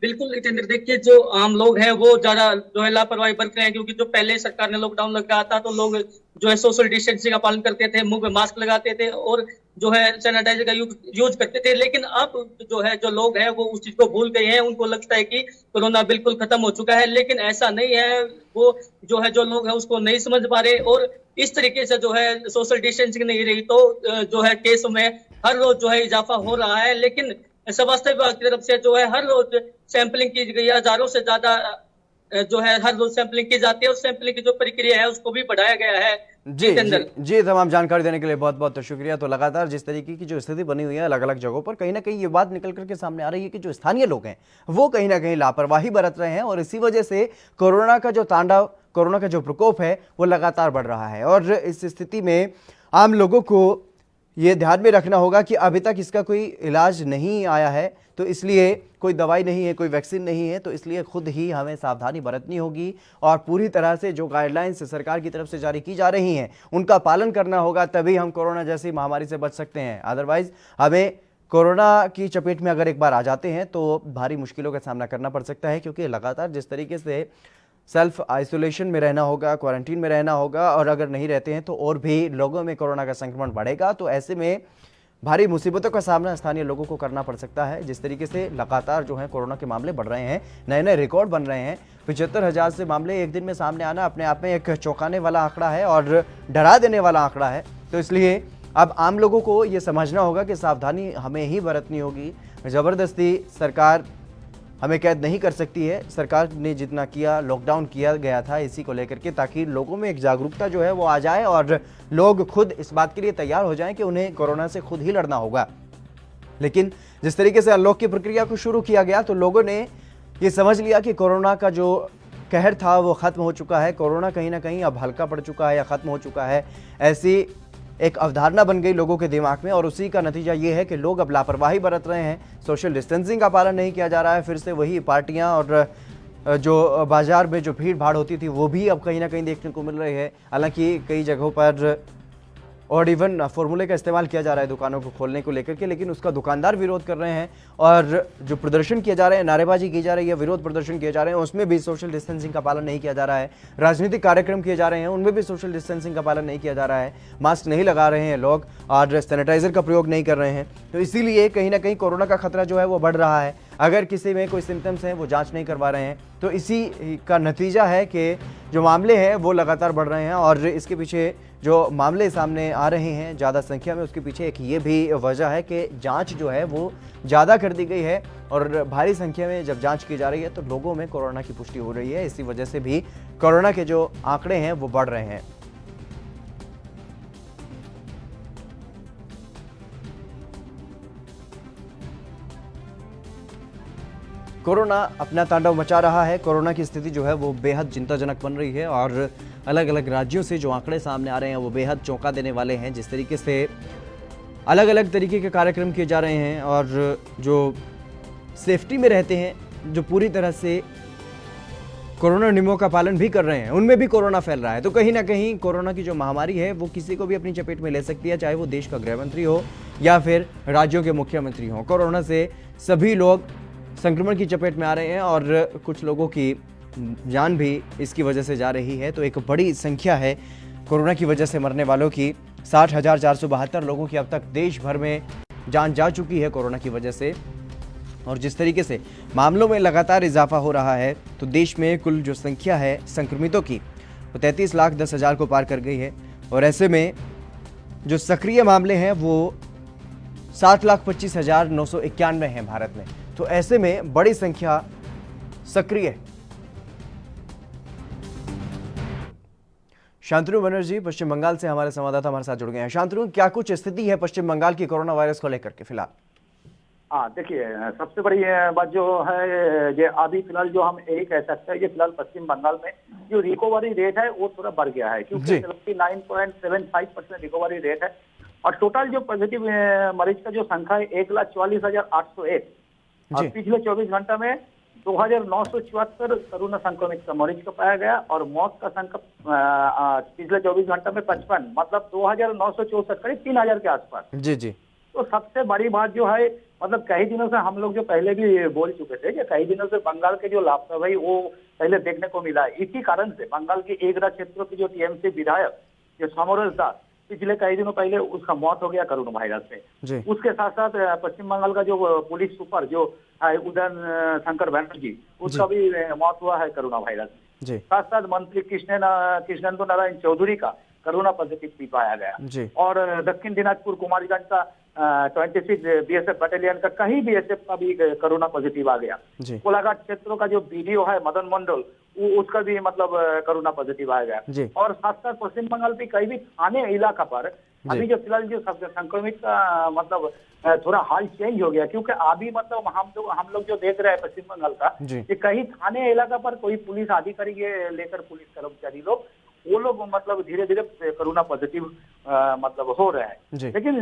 बिल्कुल जितेंद्र, देखिए जो आम लोग हैं वो ज्यादा जो है लापरवाही बरत रहे हैं, क्योंकि जो पहले सरकार ने लॉकडाउन लगाया था तो लोग जो है सोशल डिस्टेंसिंग का पालन करते थे, मुंह पे मास्क लगाते थे और जो है सैनिटाइजर का यूज करते थे। लेकिन अब जो है जो लोग हैं वो उस चीज को भूल गए हैं, उनको लगता है कि कोरोना बिल्कुल खत्म हो चुका है, लेकिन ऐसा नहीं है। वो जो है जो लोग हैं उसको नहीं समझ पा रहे और इस तरीके से जो है सोशल डिस्टेंसिंग नहीं रही तो जो है केसों में हर रोज जो है इजाफा हो रहा है। लेकिन स्वास्थ्य विभाग की तरफ से जो है हर रोज सैंपलिंग की गई है, हजारों से ज्यादा जो है हर रोज सैंपलिंग की जाती है और सैंपलिंग की जो प्रक्रिया है उसको भी बढ़ाया गया है। जी, तमाम जानकारी देने के लिए बहुत बहुत शुक्रिया। तो लगातार जिस तरीके की जो स्थिति बनी हुई है अलग अलग जगहों पर, कहीं ना कहीं ये बात निकल करके सामने आ रही है कि जो स्थानीय लोग हैं वो कहीं ना कहीं लापरवाही बरत रहे हैं और इसी वजह से कोरोना का जो तांडव, कोरोना का जो प्रकोप है वो लगातार बढ़ रहा है। और इस स्थिति में आम लोगों को ये ध्यान में रखना होगा कि अभी तक इसका कोई इलाज नहीं आया है, तो इसलिए कोई दवाई नहीं है, कोई वैक्सीन नहीं है, तो इसलिए खुद ही हमें सावधानी बरतनी होगी और पूरी तरह से जो गाइडलाइंस सरकार की तरफ से जारी की जा रही हैं उनका पालन करना होगा, तभी हम कोरोना जैसी महामारी से बच सकते हैं। अदरवाइज हमें कोरोना की चपेट में अगर एक बार आ जाते हैं तो भारी मुश्किलों का सामना करना पड़ सकता है, क्योंकि लगातार जिस तरीके से सेल्फ आइसोलेशन में रहना होगा, क्वारंटीन में रहना होगा, और अगर नहीं रहते हैं तो और भी लोगों में कोरोना का संक्रमण बढ़ेगा। तो ऐसे में भारी मुसीबतों का सामना स्थानीय लोगों को करना पड़ सकता है। जिस तरीके से लगातार जो है कोरोना के मामले बढ़ रहे हैं, नए नए रिकॉर्ड बन रहे हैं, 75,000 से मामले एक दिन में सामने आना अपने आप में एक चौंकाने वाला आंकड़ा है और डरा देने वाला आंकड़ा है। तो इसलिए अब आम लोगों को ये समझना होगा कि सावधानी हमें ही बरतनी होगी। ज़बरदस्ती सरकार हमें कैद नहीं कर सकती है। सरकार ने जितना किया, लॉकडाउन किया गया था इसी को लेकर के, ताकि लोगों में एक जागरूकता जो है वो आ जाए और लोग खुद इस बात के लिए तैयार हो जाएं कि उन्हें कोरोना से खुद ही लड़ना होगा। लेकिन जिस तरीके से अनलॉक की प्रक्रिया को शुरू किया गया तो लोगों ने ये समझ लिया कि कोरोना का जो कहर था वो ख़त्म हो चुका है, कोरोना कहीं ना कहीं अब हल्का पड़ चुका है या ख़त्म हो चुका है, ऐसी एक अवधारणा बन गई लोगों के दिमाग में। और उसी का नतीजा ये है कि लोग अब लापरवाही बरत रहे हैं, सोशल डिस्टेंसिंग का पालन नहीं किया जा रहा है, फिर से वही पार्टियां और जो बाजार में जो भीड़ भाड़ होती थी वो भी अब कहीं ना कहीं देखने को मिल रही है। हालांकि कई जगहों पर और इवन फॉर्मूले का इस्तेमाल किया जा रहा है दुकानों को खोलने को लेकर के, लेकिन उसका दुकानदार विरोध कर रहे हैं और जो प्रदर्शन किए जा रहे हैं, नारेबाजी की जा रही है, विरोध प्रदर्शन किए जा रहे हैं, उसमें भी सोशल डिस्टेंसिंग का पालन नहीं किया जा रहा है। राजनीतिक कार्यक्रम किए जा रहे हैं, उनमें भी सोशल डिस्टेंसिंग का पालन नहीं किया जा रहा है, मास्क नहीं लगा रहे हैं लोग और सैनिटाइजर का प्रयोग नहीं कर रहे हैं। तो इसीलिए कहीं ना कहीं कोरोना का खतरा जो है वो बढ़ रहा है। अगर किसी में कोई सिम्टम्स हैं वो जांच नहीं करवा रहे हैं, तो इसी का नतीजा है कि जो मामले हैं वो लगातार बढ़ रहे हैं। और इसके पीछे जो मामले सामने आ रहे हैं ज़्यादा संख्या में, उसके पीछे एक ये भी वजह है कि जांच जो है वो ज़्यादा कर दी गई है और भारी संख्या में जब जांच की जा रही है तो लोगों में कोरोना की पुष्टि हो रही है। इसी वजह से भी कोरोना के जो आंकड़े हैं वो बढ़ रहे हैं। कोरोना अपना तांडव मचा रहा है। कोरोना की स्थिति जो है वो बेहद चिंताजनक बन रही है और अलग अलग राज्यों से जो आंकड़े सामने आ रहे हैं वो बेहद चौंका देने वाले हैं। जिस तरीके से अलग अलग तरीके के कार्यक्रम किए जा रहे हैं और जो सेफ्टी में रहते हैं, जो पूरी तरह से कोरोना नियमों का पालन भी कर रहे हैं, उनमें भी कोरोना फैल रहा है। तो कहीं ना कहीं कोरोना की जो महामारी है वो किसी को भी अपनी चपेट में ले सकती है, चाहे वो देश का गृहमंत्री हो या फिर राज्यों के मुख्यमंत्री हो। कोरोना से सभी लोग संक्रमण की चपेट में आ रहे हैं और कुछ लोगों की जान भी इसकी वजह से जा रही है। तो एक बड़ी संख्या है कोरोना की वजह से मरने वालों की। 60,472 लोगों की अब तक देश भर में जान जा चुकी है कोरोना की वजह से। और जिस तरीके से मामलों में लगातार इजाफा हो रहा है तो देश में कुल जो संख्या है संक्रमितों की वो 33,10,000 को पार कर गई है। और ऐसे में जो सक्रिय मामले हैं वो 7,25,991 हैं भारत में। तो ऐसे में बड़ी संख्या सक्रिय है। शांतनु बनर्जी पश्चिम बंगाल से हमारे संवाददाता हमारे साथ जुड़ गए हैं। शांतनु, क्या कुछ स्थिति है पश्चिम बंगाल की कोरोना वायरस को लेकर के फिलहाल? हाँ, देखिए, सबसे बड़ी बात जो है ये अभी फिलहाल जो हम यही कह सकते हैं कि फिलहाल पश्चिम बंगाल में जो रिकवरी रेट है वो थोड़ा बढ़ गया है, क्योंकि 79.75% रिकवरी रेट है। और टोटल जो पॉजिटिव मरीज का जो संख्या है 1,44,801 और पिछले 24 घंटा में 2,974 कोरोना संक्रमित का मरीज को पाया गया और मौत का संख्या पिछले 24 घंटा में 55, मतलब 2,964, करीब 3,000 के आसपास। जी जी। तो सबसे बड़ी बात जो है, मतलब कई दिनों से हम लोग जो पहले भी बोल चुके थे कि कई दिनों से बंगाल के जो लापरवाही वो पहले देखने को मिला है। इसी कारण से बंगाल के एगरा क्षेत्रों के जो टीएमसी विधायक जो समोरस दास, पिछले कई दिनों पहले उसका मौत हो गया कोरोना वायरस से। उसके साथ साथ पश्चिम बंगाल का जो पुलिस सुपर जो है उदयन शंकर बनर्जी, उसका भी मौत हुआ है कोरोना वायरस से। साथ साथ मंत्री कृष्णेंदु नारायण चौधरी का कोरोना पॉजिटिव भी पाया गया। और दक्षिण दिनाजपुर कुमारीगंज का 26 बीएसएफ बटालियन का, कहीं बीएसएफ का भी कोरोना पॉजिटिव आ गया। कोलाघाट क्षेत्रों का जो बीडीओ है मदन मंडल, उसका भी मतलब कोरोना पॉजिटिव आ गया। और साथ साथ पश्चिम बंगाल के कई भी थाने इलाका पर अभी जो फिलहाल जो संक्रमित का मतलब थोड़ा हाल चेंज हो गया, क्योंकि अभी मतलब हम लोग जो देख रहे हैं पश्चिम बंगाल का कि कई थाने इलाका पर कोई पुलिस अधिकारी लेकर पुलिस कर्मचारी लोग वो लोग मतलब धीरे धीरे कोरोना पॉजिटिव मतलब हो रहे हैं। लेकिन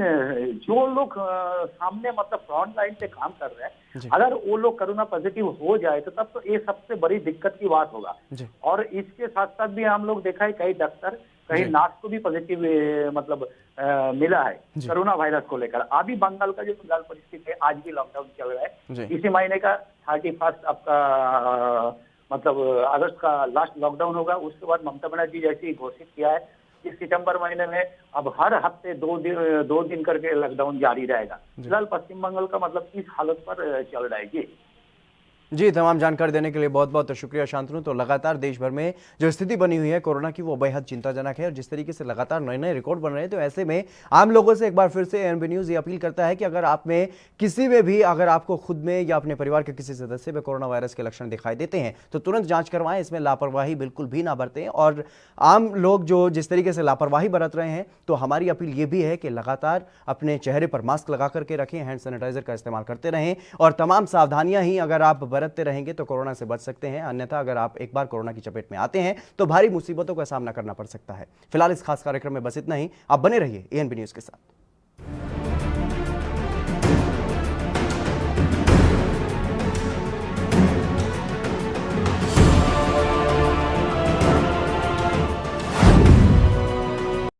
जो लोग सामने मतलब फ्रंट लाइन पे काम कर रहे हैं, अगर वो लोग कोरोना पॉजिटिव हो जाए तो तब तो ये सबसे बड़ी दिक्कत की बात होगा। और इसके साथ साथ भी हम लोग देखा है कई डॉक्टर, कई नर्स को भी पॉजिटिव मतलब मिला है कोरोना वायरस को लेकर। अभी बंगाल का जो फिलहाल परिस्थिति है, आज भी लॉकडाउन चल रहा है। इसी महीने का 31 आपका मतलब अगस्त का लास्ट लॉकडाउन होगा। उसके बाद ममता बनर्जी जैसे ही घोषित किया है कि सितंबर महीने में अब हर हफ्ते 2 दिन करके लॉकडाउन जारी रहेगा। फिलहाल पश्चिम बंगाल का मतलब इस हालत पर चल रहा है। जी, तमाम जानकारी देने के लिए बहुत बहुत शुक्रिया शांतनु। तो लगातार देश भर में जो स्थिति बनी हुई है कोरोना की, वो बेहद चिंताजनक है और जिस तरीके से लगातार नए नए रिकॉर्ड बन रहे हैं, तो ऐसे में आम लोगों से एक बार फिर से एएनबी न्यूज़ ये अपील करता है कि अगर आप में किसी में भी, अगर आपको खुद में या अपने परिवार के किसी सदस्य में कोरोना वायरस के लक्षण दिखाई देते हैं तो तुरंत जांच करवाएं। इसमें लापरवाही बिल्कुल भी ना बरतें। और आम लोग जो जिस तरीके से लापरवाही बरत रहे हैं, तो हमारी अपील ये भी है कि लगातार अपने चेहरे पर मास्क लगा करके रखें, हैंड सैनिटाइजर का इस्तेमाल करते रहें और तमाम सावधानियां ही अगर आप बरतते रहेंगे तो कोरोना से बच सकते हैं। अन्यथा अगर आप एक बार कोरोना की चपेट में आते हैं तो भारी मुसीबतों का सामना करना पड़ सकता है। फिलहाल इस खास कार्यक्रम में बस इतना ही। आप बने रहिए एएनबी न्यूज़ के साथ।